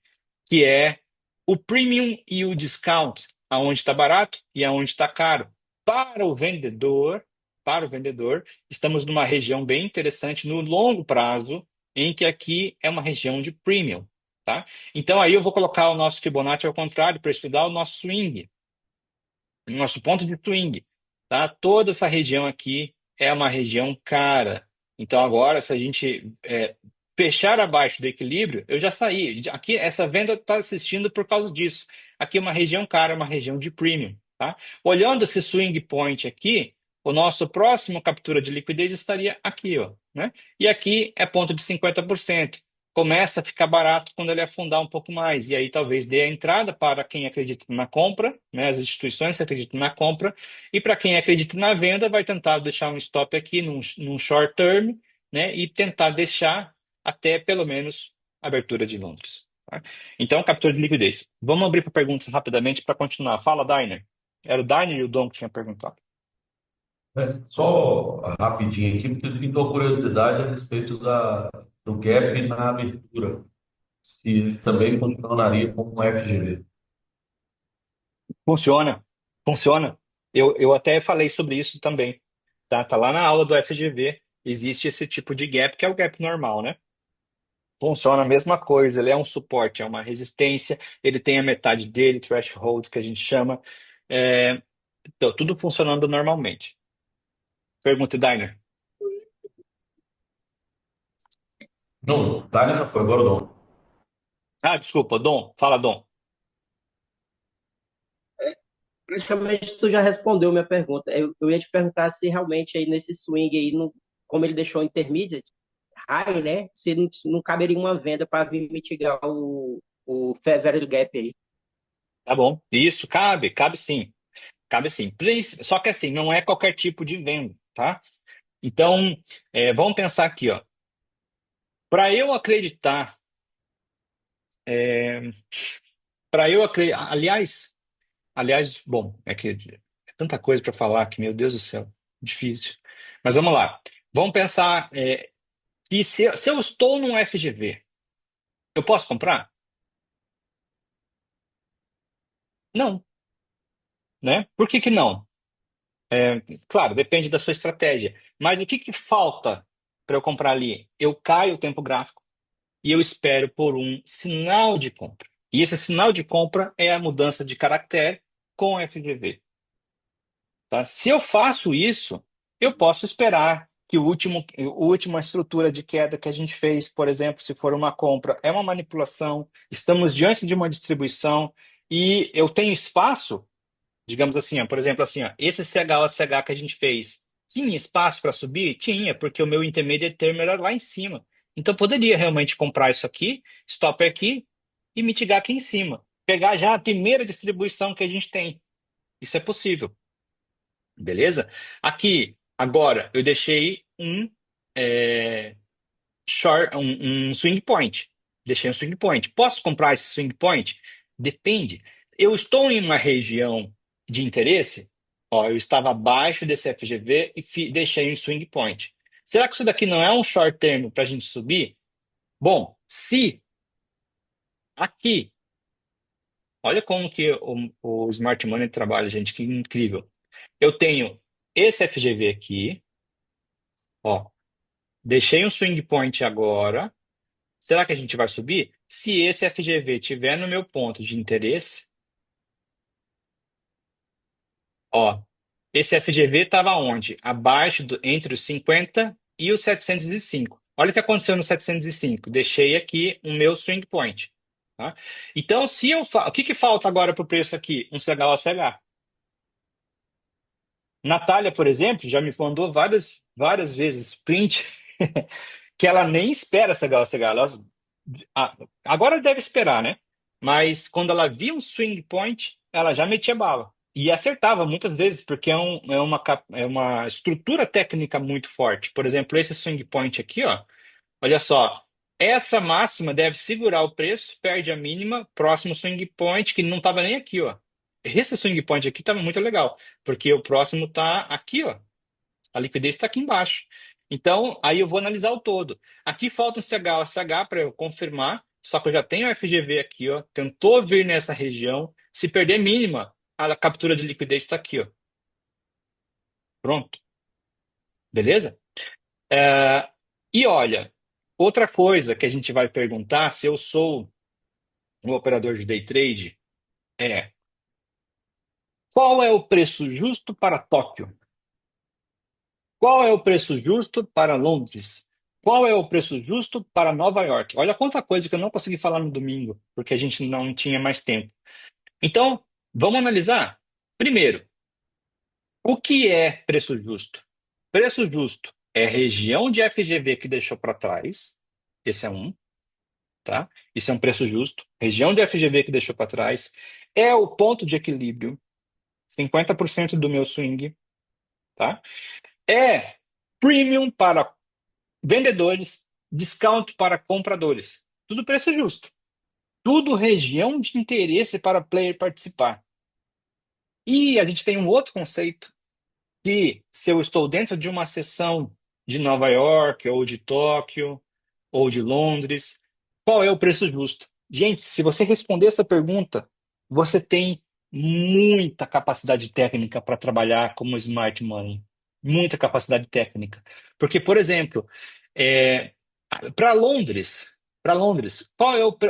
que é o premium e o discount, aonde está barato e aonde está caro. Para o vendedor, para o vendedor, estamos numa região bem interessante no longo prazo, em que aqui é uma região de premium, tá? Então aí eu vou colocar o nosso Fibonacci ao contrário para estudar o nosso swing, nosso ponto de swing, tá? Toda essa região aqui é uma região cara. Então agora, se a gente fechar abaixo do equilíbrio, eu já saí. Aqui essa venda está assistindo por causa disso. Aqui é uma região cara, uma região de premium, tá? Olhando esse swing point aqui, o nosso próximo captura de liquidez estaria aqui, ó, né? E aqui é ponto de 50%. Começa a ficar barato quando ele afundar um pouco mais. E aí talvez dê a entrada para quem acredita na compra, né? As instituições que acreditam na compra. E para quem acredita na venda, vai tentar deixar um stop aqui num short term, né? E tentar deixar até pelo menos a abertura de Londres, tá? Então, captura de liquidez. Vamos abrir para perguntas rapidamente para continuar. Fala, Dainer. Era o Dainer e o Dom que tinha perguntado. Só rapidinho aqui, porque pintou curiosidade a respeito do gap na abertura, se também funcionaria como um FGV. Funciona, funciona. Eu até falei sobre isso também, tá? Tá lá na aula do FGV. Existe esse tipo de gap, que é o gap normal, né? Funciona a mesma coisa, ele é um suporte, é uma resistência, ele tem a metade dele, threshold, que a gente chama. Então, tudo funcionando normalmente. Pergunta, Dainer. Não, Tânia já foi, agora não. Ah, desculpa, Dom. Fala, Dom. Praticamente tu já respondeu minha pergunta. Eu ia te perguntar se realmente aí nesse swing aí, como ele deixou intermediate, high, né? Se não caberia uma venda para vir mitigar o fair value gap aí. Tá bom. Isso, cabe sim. Cabe sim. Só que assim, não é qualquer tipo de venda, tá? Então, vamos pensar aqui, ó. Para eu acreditar, para eu acreditar, aliás, bom, é que é tanta coisa para falar que, meu Deus do céu, difícil. Mas vamos lá. Vamos pensar que se eu estou num FGV, eu posso comprar? Não, né? Por que que não? Claro, depende da sua estratégia. Mas o que que falta para eu comprar ali? Eu caio o tempo gráfico e eu espero por um sinal de compra. E esse sinal de compra é a mudança de caractere com FGV. Tá? Se eu faço isso, eu posso esperar que a última estrutura de queda que a gente fez, por exemplo, se for uma compra, é uma manipulação, estamos diante de uma distribuição e eu tenho espaço, digamos assim, ó, por exemplo, assim, ó, esse CH que a gente fez, tinha espaço para subir? Tinha, porque o meu intermediate term era lá em cima. Então, eu poderia realmente comprar isso aqui, stop aqui e mitigar aqui em cima. Pegar já a primeira distribuição que a gente tem. Isso é possível. Beleza? Aqui, agora, eu deixei é, um swing point. Deixei um swing point. Posso comprar esse swing point? Depende. Eu estou em uma região de interesse. Ó, eu estava abaixo desse FGV e deixei um swing point. Será que isso daqui não é um short term para a gente subir? Bom, se aqui, olha como que o Smart Money trabalha, gente, que incrível. Eu tenho esse FGV aqui, ó. Deixei um swing point agora. Será que a gente vai subir? Se esse FGV estiver no meu ponto de interesse, ó, esse FGV estava onde? Abaixo entre os 50 e os 705. Olha o que aconteceu no 705. Deixei aqui o meu swing point, tá? Então, se eu o que que falta agora para o preço aqui? Um CHOCH. Natália, por exemplo, já me mandou várias vezes print que ela nem espera essa gala chegar. Agora deve esperar, né? Mas quando ela via um swing point, ela já metia bala. E acertava muitas vezes, porque é uma estrutura técnica muito forte. Por exemplo, esse swing point aqui, ó. Olha só. Essa máxima deve segurar o preço, perde a mínima, próximo swing point, que não estava nem aqui, ó. Esse swing point aqui estava muito legal, porque o próximo está aqui, ó. A liquidez está aqui embaixo. Então, aí eu vou analisar o todo. Aqui falta um CH, o CH para eu confirmar, só que eu já tenho o FGV aqui, ó. Tentou vir nessa região. Se perder mínima, a captura de liquidez está aqui, ó. Pronto. Beleza? É, e olha, outra coisa que a gente vai perguntar se eu sou um operador de day trade é qual é o preço justo para Tóquio? Qual é o preço justo para Londres? Qual é o preço justo para Nova York? Olha quanta coisa que eu não consegui falar no domingo, porque a gente não tinha mais tempo. Então, vamos analisar. Primeiro, o que é preço justo? Preço justo é região de FGV que deixou para trás. Esse é um, tá? Isso é um preço justo. Região de FGV que deixou para trás. É o ponto de equilíbrio, 50% do meu swing, tá? É premium para vendedores, discount para compradores. Tudo preço justo. Tudo região de interesse para player participar. E a gente tem um outro conceito que se eu estou dentro de uma sessão de Nova York, ou de Tóquio, ou de Londres, qual é o preço justo? Gente, se você responder essa pergunta, você tem muita capacidade técnica para trabalhar como smart money. Muita capacidade técnica. Porque, por exemplo, é, para Londres,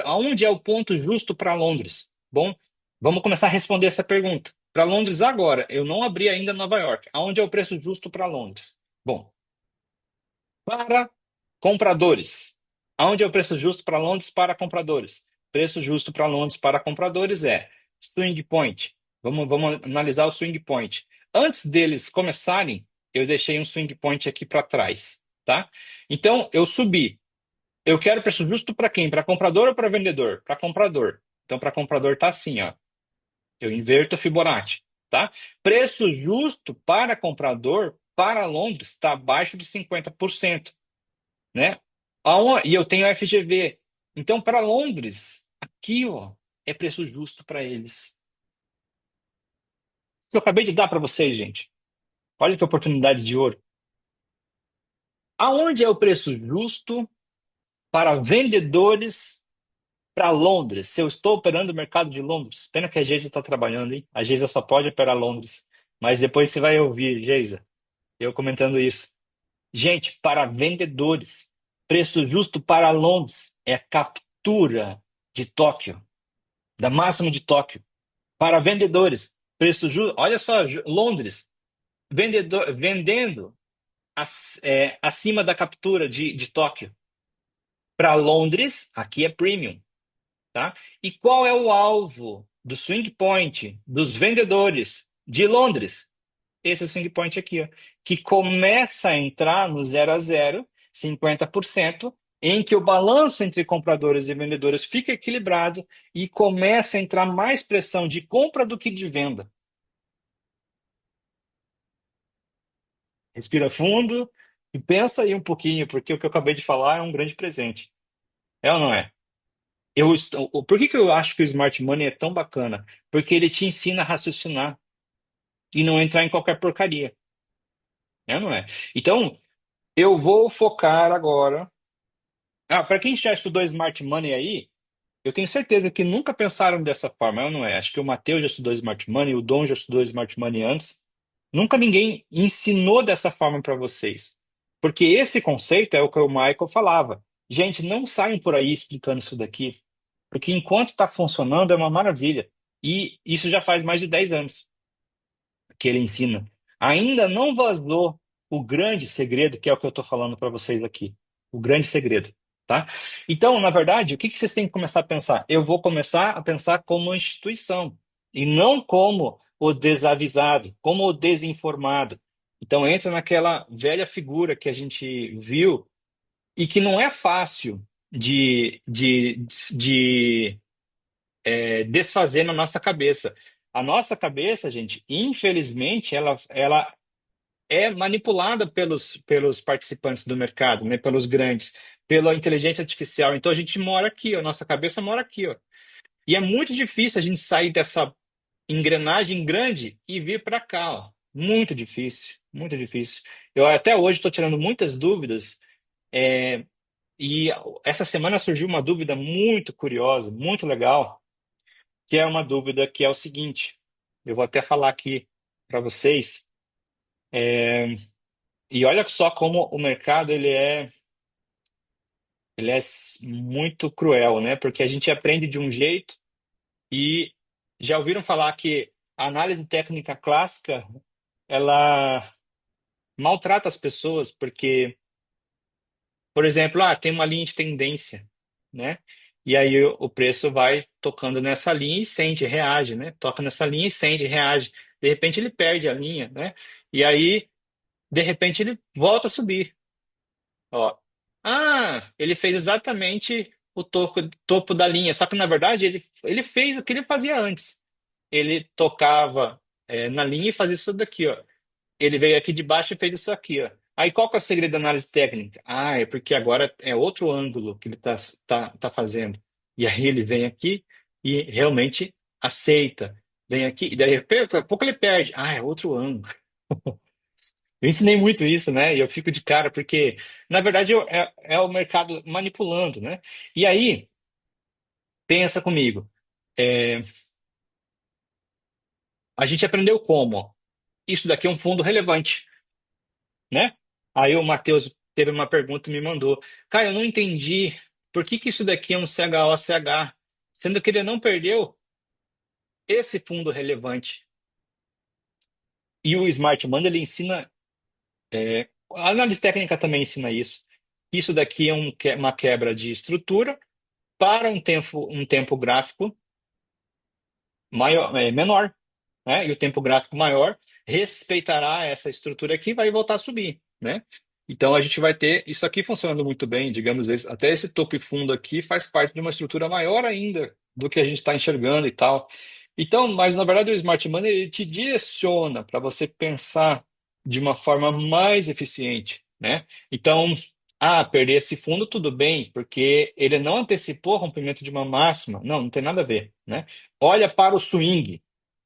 aonde é o ponto justo para Londres? Bom, vamos começar a responder essa pergunta. Para Londres agora, eu não abri ainda Nova York. Aonde é o preço justo para Londres? Bom, para compradores. Aonde é o preço justo para Londres para compradores? Preço justo para Londres para compradores é swing point. Vamos analisar o swing point. Antes deles começarem, eu deixei um swing point aqui para trás, tá? Então, eu subi. Eu quero preço justo para quem? Para comprador ou para vendedor? Para comprador. Então, para comprador tá assim, ó. Eu inverto a Fibonacci, tá? Preço justo para comprador para Londres está abaixo de 50%, né? E eu tenho a FGV. Então, para Londres, aqui, ó, é preço justo para eles. Que eu acabei de dar para vocês, gente. Olha que oportunidade de ouro. Aonde é o preço justo para vendedores para Londres? Se eu estou operando o mercado de Londres. Pena que a Geisa está trabalhando, hein? A Geisa só pode operar Londres. Mas depois você vai ouvir, Geisa, eu comentando isso. Gente, para vendedores, preço justo para Londres é captura de Tóquio, da máxima de Tóquio. Para vendedores, preço justo. Olha só, Londres, vendendo acima da captura de Tóquio. Para Londres, aqui é premium, tá? E qual é o alvo do swing point dos vendedores de Londres? Esse swing point aqui, ó, que começa a entrar no 0 a 0, 50%, em que o balanço entre compradores e vendedores fica equilibrado e começa a entrar mais pressão de compra do que de venda. Respira fundo e pensa aí um pouquinho, porque o que eu acabei de falar é um grande presente. É ou não é? Por que que eu acho que o Smart Money é tão bacana? Porque ele te ensina a raciocinar e não entrar em qualquer porcaria. É ou não é? Então, eu vou focar agora. Para quem já estudou Smart Money aí, eu tenho certeza que nunca pensaram dessa forma, é ou não é? Acho que o Matheus já estudou Smart Money, o Dom já estudou Smart Money antes. Nunca ninguém ensinou dessa forma para vocês. Porque esse conceito é o que o Michael falava. Gente, não saiam por aí explicando isso daqui, porque enquanto está funcionando é uma maravilha. E isso já faz mais de 10 anos que ele ensina. Ainda não vazou o grande segredo, que é o que eu estou falando para vocês aqui. O grande segredo, tá? Então, na verdade, o que que vocês têm que começar a pensar? Eu vou começar a pensar como instituição e não como o desavisado, como o desinformado. Então, entra naquela velha figura que a gente viu e que não é fácil de desfazer na nossa cabeça. A nossa cabeça, gente, infelizmente, ela é manipulada pelos participantes do mercado, né, pelos grandes, pela inteligência artificial. Então a gente mora aqui, ó, nossa cabeça mora aqui, ó. E é muito difícil a gente sair dessa engrenagem grande e vir para cá, ó. Muito difícil, muito difícil. Eu até hoje estou tirando muitas dúvidas, e essa semana surgiu uma dúvida muito curiosa, muito legal, que é uma dúvida que é o seguinte. Eu vou até falar aqui para vocês. E olha só como o mercado ele é muito cruel, né? Porque a gente aprende de um jeito e já ouviram falar que a análise técnica clássica ela maltrata as pessoas porque, por exemplo, tem uma linha de tendência, né? E aí o preço vai tocando nessa linha e sente, reage, né? Toca nessa linha e sente, reage. De repente ele perde a linha, né? E aí, de repente, ele volta a subir. Ó. Ele fez exatamente o topo da linha, só que na verdade ele fez o que ele fazia antes. Ele tocava na linha e fazia isso daqui, ó. Ele veio aqui de baixo e fez isso aqui, ó. Aí qual que é o segredo da análise técnica? É porque agora é outro ângulo que ele tá fazendo. E aí ele vem aqui e realmente aceita. Vem aqui, e daí daqui a pouco ele perde. É outro ângulo. Eu ensinei muito isso, né? E eu fico de cara, porque, na verdade, é o mercado manipulando, né? E aí, pensa comigo. é, a gente aprendeu como? Isso daqui é um fundo relevante, né? Aí o Matheus teve uma pergunta e me mandou. Cara, eu não entendi por que isso daqui é um CHOCH, sendo que ele não perdeu esse fundo relevante. E o Smart Money, ele ensina. A análise técnica também ensina isso. Isso daqui é uma quebra de estrutura para um tempo gráfico menor, né? E o tempo gráfico maior respeitará essa estrutura aqui e vai voltar a subir, né? Então a gente vai ter isso aqui funcionando muito bem, digamos, até esse topo e fundo aqui faz parte de uma estrutura maior ainda do que a gente está enxergando e tal. Então, mas na verdade o Smart Money ele te direciona para você pensar de uma forma mais eficiente, né? Então, perder esse fundo tudo bem, porque ele não antecipou o rompimento de uma máxima. Não tem nada a ver, né? Olha para o swing.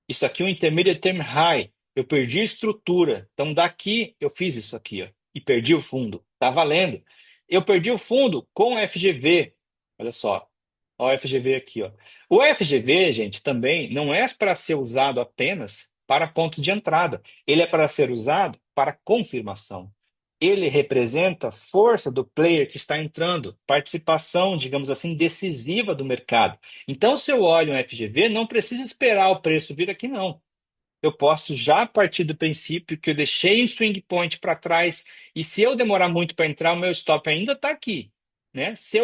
Isso aqui é um intermediate term high. Eu perdi a estrutura. Então, daqui eu fiz isso aqui, ó, e perdi o fundo. Tá valendo. Eu perdi o fundo com o FGV. Olha só. Ó, o FGV aqui, ó. O FGV, gente, também não é para ser usado apenas para ponto de entrada. Ele é para ser usado para confirmação. Ele representa a força do player que está entrando, participação, digamos assim, decisiva do mercado. Então, se eu olho um FGV, não preciso esperar o preço vir aqui, não. Eu posso já partir do princípio que eu deixei um swing point para trás e se eu demorar muito para entrar, o meu stop ainda está aqui, né? Se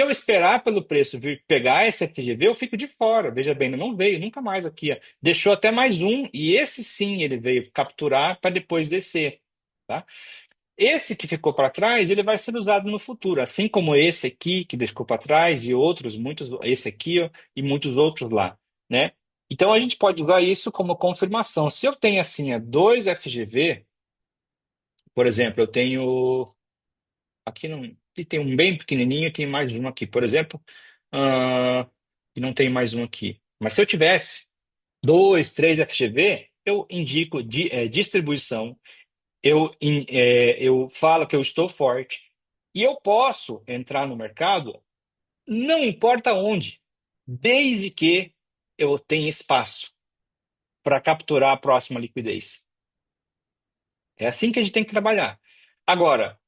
eu esperar pelo preço vir pegar esse FGV, eu fico de fora. Veja bem, ele não veio nunca mais aqui, ó. Deixou até mais um e esse sim ele veio capturar para depois descer, tá? Esse que ficou para trás, ele vai ser usado no futuro, assim como esse aqui que ficou para trás e outros, muitos, esse aqui ó, e muitos outros lá, né? Então a gente pode usar isso como confirmação. Se eu tenho assim, dois FGV, por exemplo, eu tenho aqui não, aqui tem um bem pequenininho e tem mais um aqui, por exemplo, e não tem mais um aqui. Mas se eu tivesse dois, três FGV, eu indico distribuição. Eu falo que eu estou forte e eu posso entrar no mercado, não importa onde, desde que eu tenha espaço para capturar a próxima liquidez. É assim que a gente tem que trabalhar. Agora,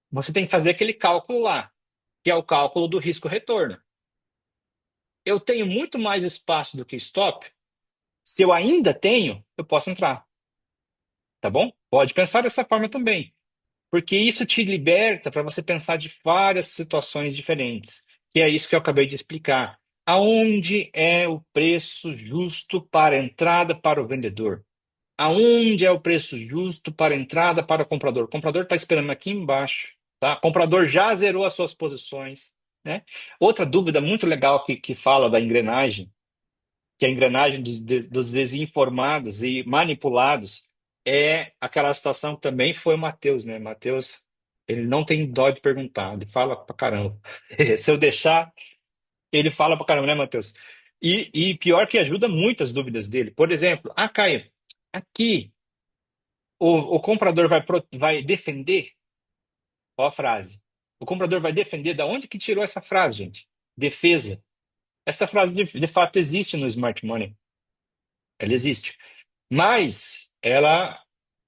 você tem que fazer aquele cálculo lá, que é o cálculo do risco-retorno. Eu tenho muito mais espaço do que stop. Se eu ainda tenho, eu posso entrar. Tá bom? Pode pensar dessa forma também. Porque isso te liberta para você pensar de várias situações diferentes. Que é isso que eu acabei de explicar. Aonde é o preço justo para a entrada para o vendedor? aonde é o preço justo para entrada para o comprador? O comprador está esperando aqui embaixo, tá? O comprador já zerou as suas posições, né? Outra dúvida muito legal que fala da engrenagem, que a engrenagem dos desinformados e manipulados é aquela situação que também foi o Matheus, né? Matheus, ele não tem dó de perguntar, ele fala pra caramba. Se eu deixar, ele fala pra caramba, né, Matheus? E pior que ajuda muito as dúvidas dele. Por exemplo, Caio, aqui o comprador vai defender, ó a frase. O comprador vai defender da onde que tirou essa frase, gente? Defesa. Essa frase de fato existe no Smart Money. Ela existe. Mas ela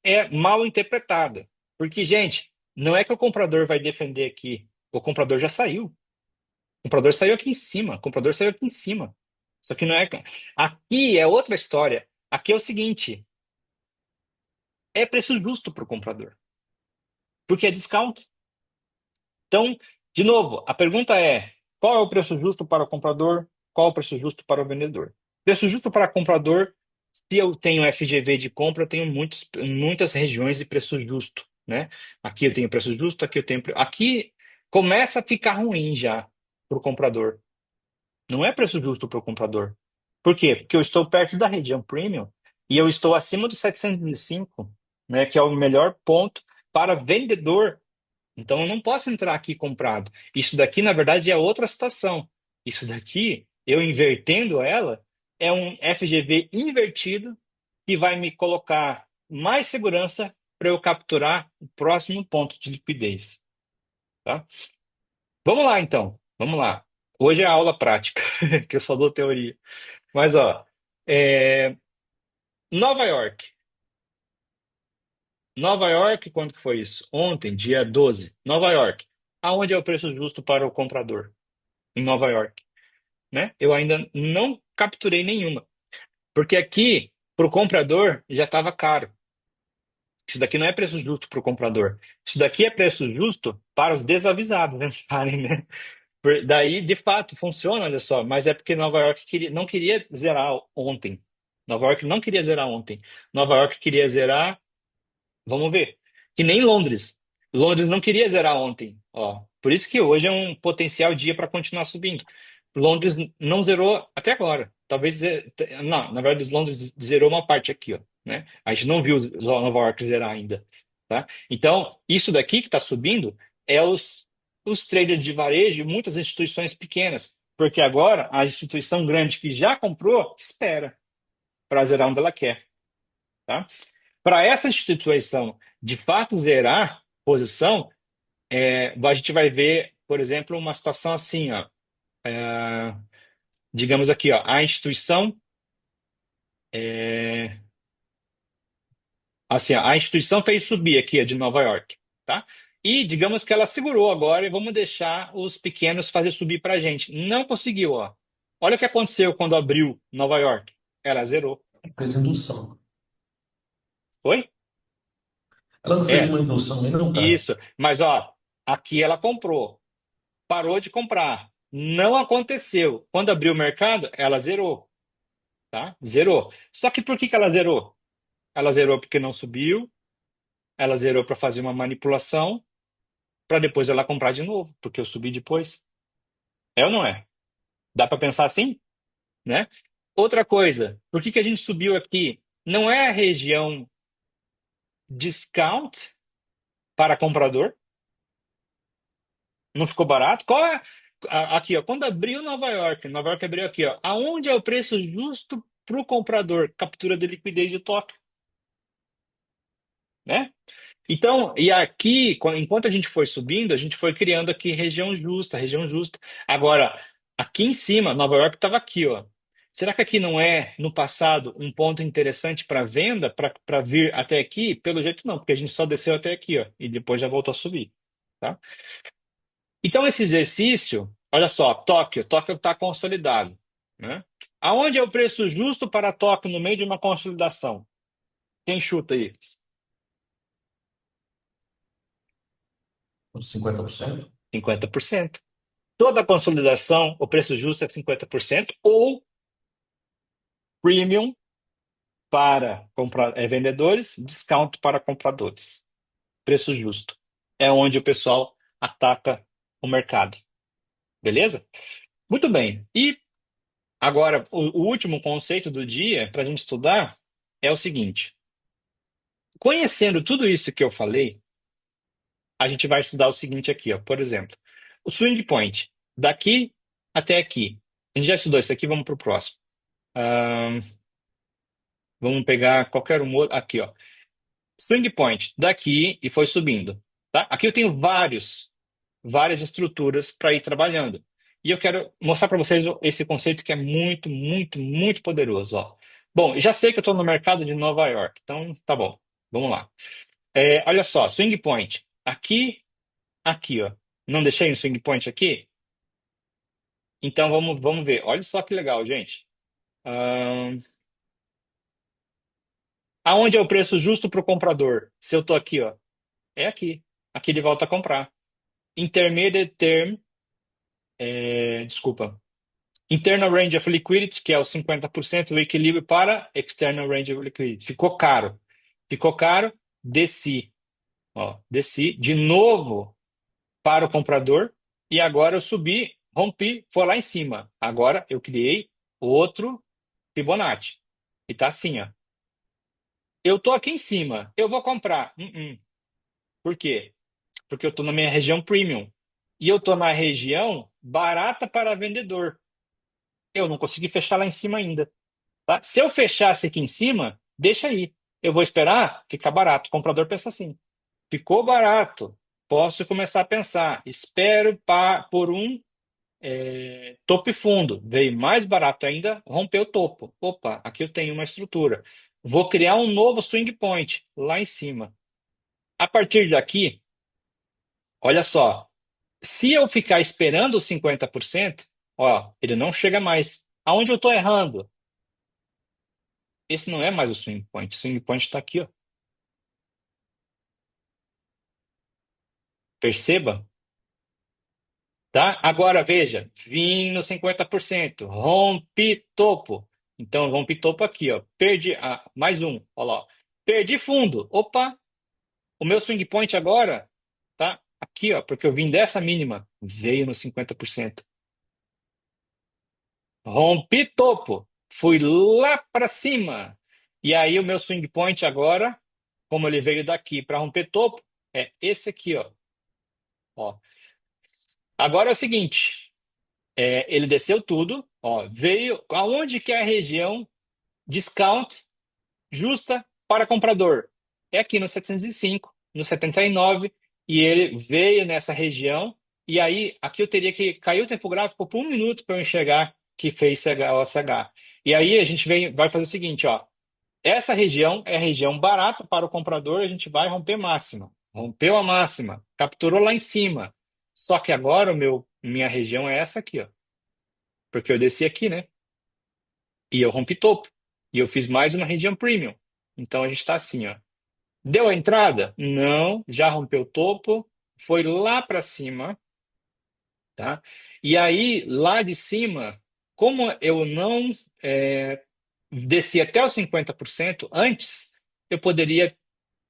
é mal interpretada. Porque, gente, não é que o comprador vai defender aqui. O comprador já saiu. O comprador saiu aqui em cima. O comprador saiu aqui em cima. Só que não é. Aqui é outra história. Aqui é o seguinte: é preço justo para o comprador. Porque é discount. Então, de novo, a pergunta é: qual é o preço justo para o comprador? Qual é o preço justo para o vendedor? Preço justo para o comprador, se eu tenho FGV de compra, eu tenho muitas regiões de preço justo, né? Aqui eu tenho preço justo, aqui eu tenho. Aqui começa a ficar ruim já para o comprador. Não é preço justo para o comprador. Por quê? Porque eu estou perto da região premium e eu estou acima dos 705, né? Que é o melhor ponto para vendedor. Então eu não posso entrar aqui comprado. Isso daqui, na verdade, é outra situação. Isso daqui, eu invertendo ela, é um FGV invertido que vai me colocar mais segurança para eu capturar o próximo ponto de liquidez. Tá? Vamos lá, então. Vamos lá. Hoje é a aula prática, que eu só dou teoria. Mas, ó, é, Nova York. Nova York, quando que foi isso? Ontem, dia 12. Nova York. Aonde é o preço justo para o comprador? Em Nova York, né? Eu ainda não capturei nenhuma, porque aqui para o comprador já estava caro. Isso daqui não é preço justo para o comprador. Isso daqui é preço justo para os desavisados entrarem, né? Daí, de fato, funciona, olha só. Mas é porque Nova York não queria zerar ontem. Nova York não queria zerar ontem. Nova York queria zerar. Vamos ver. Que nem Londres. Londres não queria zerar ontem. Ó. Por isso que hoje é um potencial dia para continuar subindo. Londres não zerou até agora. Talvez. Não, na verdade, Londres zerou uma parte aqui, ó, né? A gente não viu Nova York zerar ainda. Tá? Então, isso daqui que está subindo é os traders de varejo e muitas instituições pequenas. Porque agora a instituição grande que já comprou espera para zerar onde ela quer. Tá? Para essa instituição de fato zerar posição, a gente vai ver, por exemplo, uma situação assim, ó, é, digamos aqui, ó, a instituição, é, assim, ó, a instituição fez subir aqui a de Nova York, tá? E digamos que ela segurou agora e vamos deixar os pequenos fazer subir para a gente. Não conseguiu, ó. Olha o que aconteceu quando abriu Nova York. Ela zerou. Fez indução. Foi? Ela não fez É, uma indução ainda, não, cara. isso. Mas, ó, aqui ela comprou. Parou de comprar. Não aconteceu. Quando abriu o mercado, ela zerou, tá? Zerou. Só que por que que ela zerou? Ela zerou porque não subiu, ela zerou para fazer uma manipulação, para depois ela comprar de novo, porque eu subi depois. É ou não é? Dá para pensar assim, né? Outra coisa, por que que a gente subiu aqui? Não é a região discount para comprador? Não ficou barato? Qual é? Aqui, ó, quando abriu Nova York abriu aqui, ó. Aonde é o preço justo para o comprador? Captura de liquidez de toque, né? Então, e aqui, enquanto a gente foi subindo, a gente foi criando aqui região justa, região justa. Agora, aqui em cima, Nova York estava aqui, ó. Será que aqui não é, no passado, um ponto interessante para venda, para vir até aqui? Pelo jeito não, porque a gente só desceu até aqui, ó, e depois já voltou a subir, tá? Então, esse exercício, olha só, Tóquio está consolidado, né? Aonde é o preço justo para Tóquio no meio de uma consolidação? Quem chuta aí? 50%. 50%. Toda consolidação, o preço justo é 50%, ou premium para vendedores, discount para compradores. Preço justo. É onde o pessoal ataca o mercado. Beleza? Muito bem. E agora, o último conceito do dia para a gente estudar é o seguinte: conhecendo tudo isso que eu falei, a gente vai estudar o seguinte aqui, ó. Por exemplo, o swing point, daqui até aqui. A gente já estudou isso aqui, vamos para o próximo. Ahn, vamos pegar qualquer um outro. Aqui, ó. Swing point, daqui e foi subindo. Tá? Aqui eu tenho várias estruturas para ir trabalhando. E eu quero mostrar para vocês esse conceito que é muito, muito, muito poderoso. Ó. Bom, já sei que eu estou no mercado de Nova York, então tá bom. Vamos lá. Olha só, swing point. Aqui, ó. Não deixei um swing point aqui? Então vamos ver. Olha só que legal, gente. Ahn, aonde é o preço justo para o comprador? Se eu estou aqui, ó. É aqui. Aqui ele volta a comprar. Intermediate term, desculpa. Internal range of liquidity, que é os 50% do equilíbrio para external range of liquidity. Ficou caro. Ficou caro, desci. Ó, desci de novo para o comprador e agora eu subi, rompi, foi lá em cima. Agora eu criei outro Fibonacci. E tá assim, ó. Eu tô aqui em cima, eu vou comprar. Por quê? Porque eu tô na minha região premium. E eu tô na região barata para vendedor. Eu não consegui fechar lá em cima ainda. Tá? Se eu fechasse aqui em cima, deixa aí. Eu vou esperar ficar barato. O comprador pensa assim: ficou barato. Posso começar a pensar. Espero por um topo e fundo. Veio mais barato ainda, rompeu o topo. Opa, aqui eu tenho uma estrutura. Vou criar um novo swing point lá em cima. A partir daqui, olha só. Se eu ficar esperando os 50%, ó, ele não chega mais. Aonde eu estou errando? Esse não é mais o swing point. O swing point está aqui, ó. Perceba, tá? Agora veja, vim no 50%, rompi topo. Então, rompi topo aqui, ó. Perdi, mais um, ó lá, ó. Perdi fundo. Opa, o meu swing point agora tá aqui, ó, porque eu vim dessa mínima, veio no 50%. Rompi topo, fui lá para cima. E aí o meu swing point agora, como ele veio daqui para romper topo, é esse aqui, ó. Ó. Agora é o seguinte, ele desceu tudo, ó, veio aonde que é a região discount justa para comprador? É aqui no 705, no 79, e ele veio nessa região, e aí aqui eu teria que cair o tempo gráfico por 1 minuto para eu enxergar que fez OSH. E aí a gente vai fazer o seguinte, ó, essa região é a região barata para o comprador, a gente vai romper máxima. Rompeu a máxima, capturou lá em cima. Só que agora minha região é essa aqui, ó. Porque eu desci aqui, né? E eu rompi topo. E eu fiz mais uma região premium. Então a gente está assim, ó. Deu a entrada? Não, já rompeu o topo, foi lá para cima, tá? E aí, lá de cima, como eu não desci até os 50% antes, eu poderia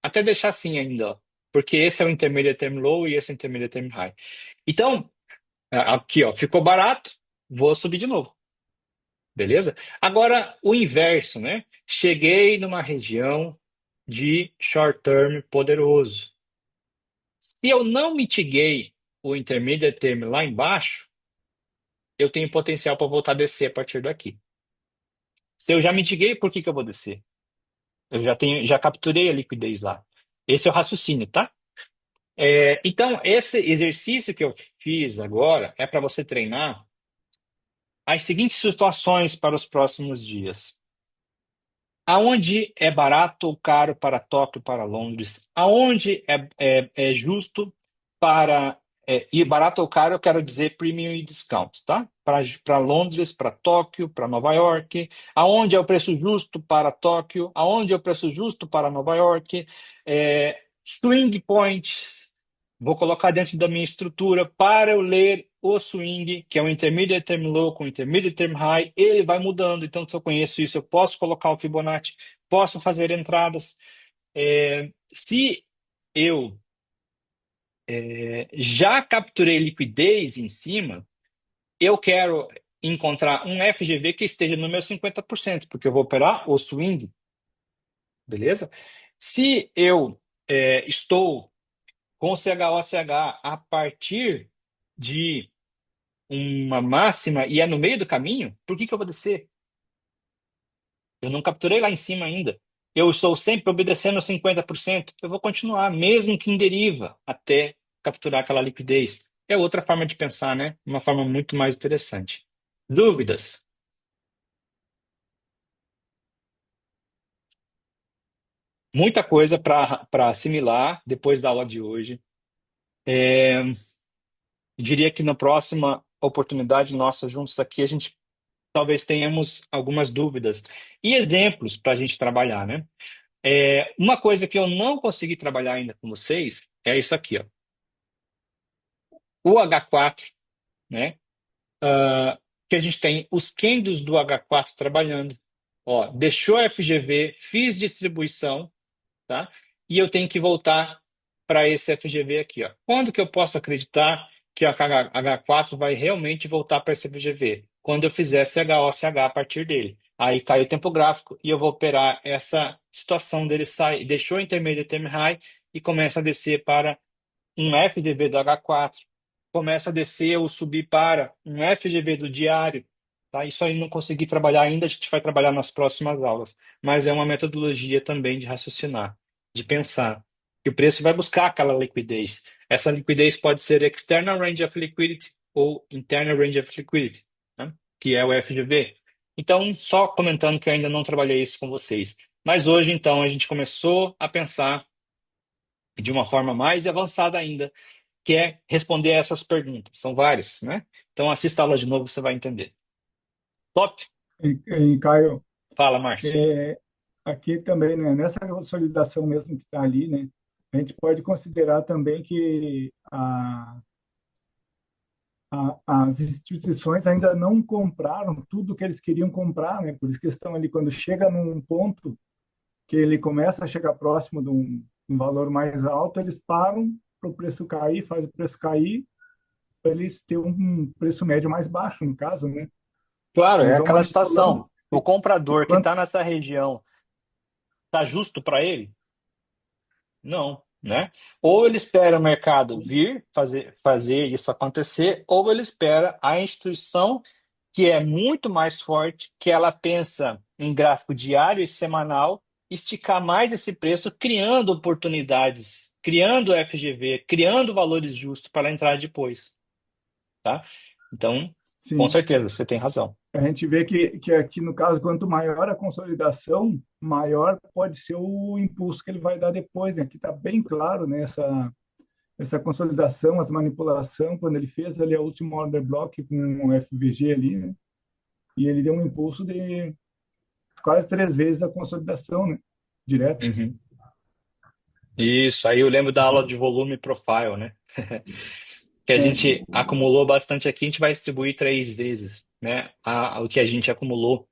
até deixar assim ainda, ó, porque esse é o intermediate term low e esse é o intermediate term high. Então, aqui, ó, ficou barato, vou subir de novo. Beleza? Agora, o inverso, né? Cheguei numa região de short term poderoso. Se eu não mitiguei o intermediate term lá embaixo, eu tenho potencial para voltar a descer a partir daqui. Se eu já mitiguei, por que que eu vou descer? Eu já capturei a liquidez lá. Esse é o raciocínio, tá? Então, esse exercício que eu fiz agora é para você treinar as seguintes situações para os próximos dias. Aonde é barato ou caro para Tóquio, para Londres? Aonde é justo para. E barato ou caro, eu quero dizer premium e discount, tá? Para Londres, para Tóquio, para Nova York. Aonde é o preço justo para Tóquio? Aonde é o preço justo para Nova York? Swing points. Vou colocar dentro da minha estrutura para eu ler o swing, que é um intermediate term low com intermediate term high, ele vai mudando. Então, se eu conheço isso, eu posso colocar o Fibonacci, posso fazer entradas. Se eu já capturei liquidez em cima, eu quero encontrar um FGV que esteja no meu 50%, porque eu vou operar o swing, beleza? Se eu estou com o CHOCH a partir de uma máxima e é no meio do caminho, por que que eu vou descer? Eu não capturei lá em cima ainda. Eu estou sempre obedecendo 50%. Eu vou continuar, mesmo que em deriva, até capturar aquela liquidez. É outra forma de pensar, né? Uma forma muito mais interessante. Dúvidas? Muita coisa para assimilar depois da aula de hoje. Eu diria que na próxima oportunidade nossa juntos aqui, a gente talvez tenhamos algumas dúvidas e exemplos para a gente trabalhar, né? Uma coisa que eu não consegui trabalhar ainda com vocês é isso aqui, ó. O H4, né? Que a gente tem os candles do H4 trabalhando. Ó, deixou a FGV, fiz distribuição, tá? E eu tenho que voltar para esse FGV aqui, ó. Quando que eu posso acreditar que o H4 vai realmente voltar para esse FGV? Quando eu fizer CHOCH a partir dele. Aí cai o tempo gráfico e eu vou operar essa situação dele sair, deixou o intermediate term high e começa a descer para um FGV do H4, começa a descer ou subir para um FGV do diário. Tá? Isso aí não consegui trabalhar ainda, a gente vai trabalhar nas próximas aulas. Mas é uma metodologia também de raciocinar, de pensar. Que o preço vai buscar aquela liquidez. Essa liquidez pode ser external range of liquidity ou internal range of liquidity, né? Que é o FGV. Então, só comentando que eu ainda não trabalhei isso com vocês. Mas hoje, então, a gente começou a pensar de uma forma mais avançada ainda, que é responder essas perguntas. São várias, né? Então assista a aula de novo, você vai entender. Top? Caio, Fala, Márcio. aqui também, né, nessa consolidação mesmo que está ali, né, a gente pode considerar também que as instituições ainda não compraram tudo que eles queriam comprar, né, por isso que estão ali, quando chega num ponto que ele começa a chegar próximo de um valor mais alto, eles param para o preço cair, faz o preço cair, para eles ter um preço médio mais baixo, no caso, né? Claro, é Eles vão aquela manipulando. situação. O comprador que Quando, está nessa região, está justo para ele? Não, né? Ou ele espera o mercado vir fazer isso acontecer, ou ele espera a instituição que é muito mais forte, que ela pensa em gráfico diário e semanal, esticar mais esse preço, criando oportunidades, criando FGV, criando valores justos para ela entrar depois, tá? Então, com sim, certeza, você tem razão. a gente vê que aqui, no caso, quanto maior a consolidação, maior pode ser o impulso que ele vai dar depois, né? Aqui está bem claro, né, essa consolidação, essa manipulação, quando ele fez ali a última order block com o FVG ali, né? E ele deu um impulso de quase 3 vezes a consolidação, né? Direto. Uhum. Isso, aí eu lembro da aula de volume profile, né? Que a É, gente acumulou bastante aqui, a gente vai distribuir 3 vezes, né? O que a gente acumulou.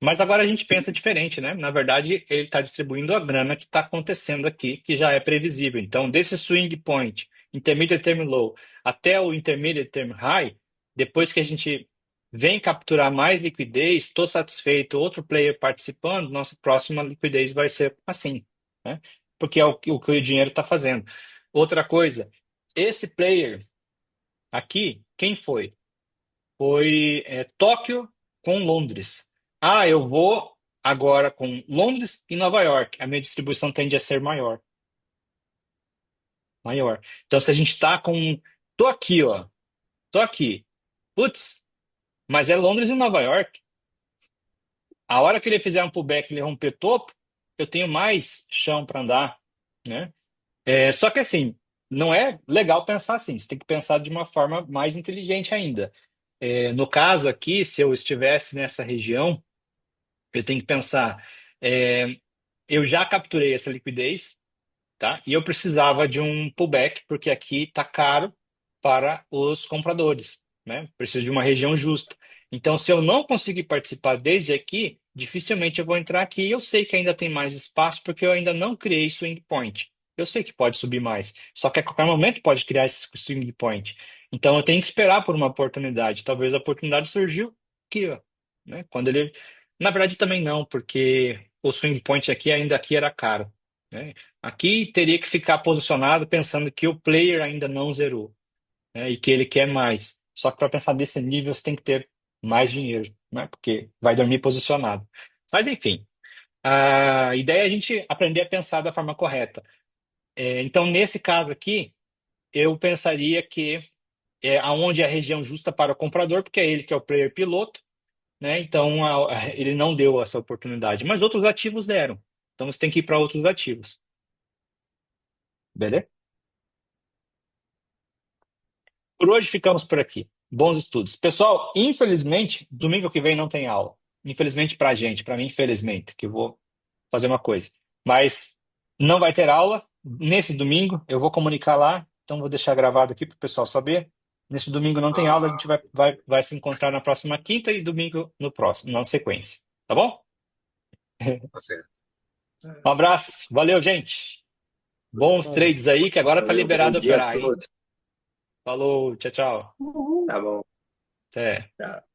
Mas agora a gente pensa sim, diferente, né? Na verdade, ele está distribuindo a grana que está acontecendo aqui, que já é previsível. Então, desse swing point, intermediate term low, até o intermediate term high, depois que a gente vem capturar mais liquidez, estou satisfeito, outro player participando, nossa próxima liquidez vai ser assim, né? Porque é o que o dinheiro está fazendo. Outra coisa, esse player aqui, quem foi? Foi Tóquio com Londres. Ah, eu vou agora com Londres e Nova York. A minha distribuição tende a ser maior. Maior. Então, se a gente está com. Tô aqui, ó. Tô aqui. Putz, mas é Londres e Nova York. A hora que ele fizer um pullback e ele romper topo, eu tenho mais chão para andar, né? Só que assim, não é legal pensar assim. Você tem que pensar de uma forma mais inteligente ainda. No caso aqui, se eu estivesse nessa região, eu tenho que pensar, é, eu já capturei essa liquidez, tá? E eu precisava de um pullback, porque aqui tá caro, para os compradores, né? Preciso de uma região justa. Então, se eu não conseguir participar desde aqui, dificilmente eu vou entrar aqui. Eu sei que ainda tem mais espaço porque eu ainda não criei swing point. Eu sei que pode subir mais, só que a qualquer momento pode criar esse swing point. Então, eu tenho que esperar por uma oportunidade. Talvez a oportunidade surgiu aqui, ó, né? Quando ele, na verdade, também não, porque o swing point aqui era caro, né? Aqui teria que ficar posicionado pensando que o player ainda não zerou, né, e que ele quer mais. Só que para pensar desse nível, você tem que ter mais dinheiro, né? Porque vai dormir posicionado. Mas enfim, a ideia é a gente aprender a pensar da forma correta. Então, nesse caso aqui, eu pensaria que aonde é a região justa para o comprador, porque é ele que é o player piloto, né? Então, ele não deu essa oportunidade, mas outros ativos deram. Então, você tem que ir para outros ativos. Beleza? Por hoje ficamos por aqui. Bons estudos. Pessoal, infelizmente, domingo que vem não tem aula. Infelizmente pra gente, pra mim, infelizmente, que eu vou fazer uma coisa. Mas não vai ter aula nesse domingo, eu vou comunicar lá, então vou deixar gravado aqui para o pessoal saber. Nesse domingo não tem aula, a gente vai se encontrar na próxima quinta e domingo no próximo, na sequência. Tá bom? Tá certo. Um abraço, valeu, gente. Bons trades aí, que agora tá Valeu, bom liberado dia a operar, hein? todos. Falou, tchau, tchau. Tá bom. Até. Tchau.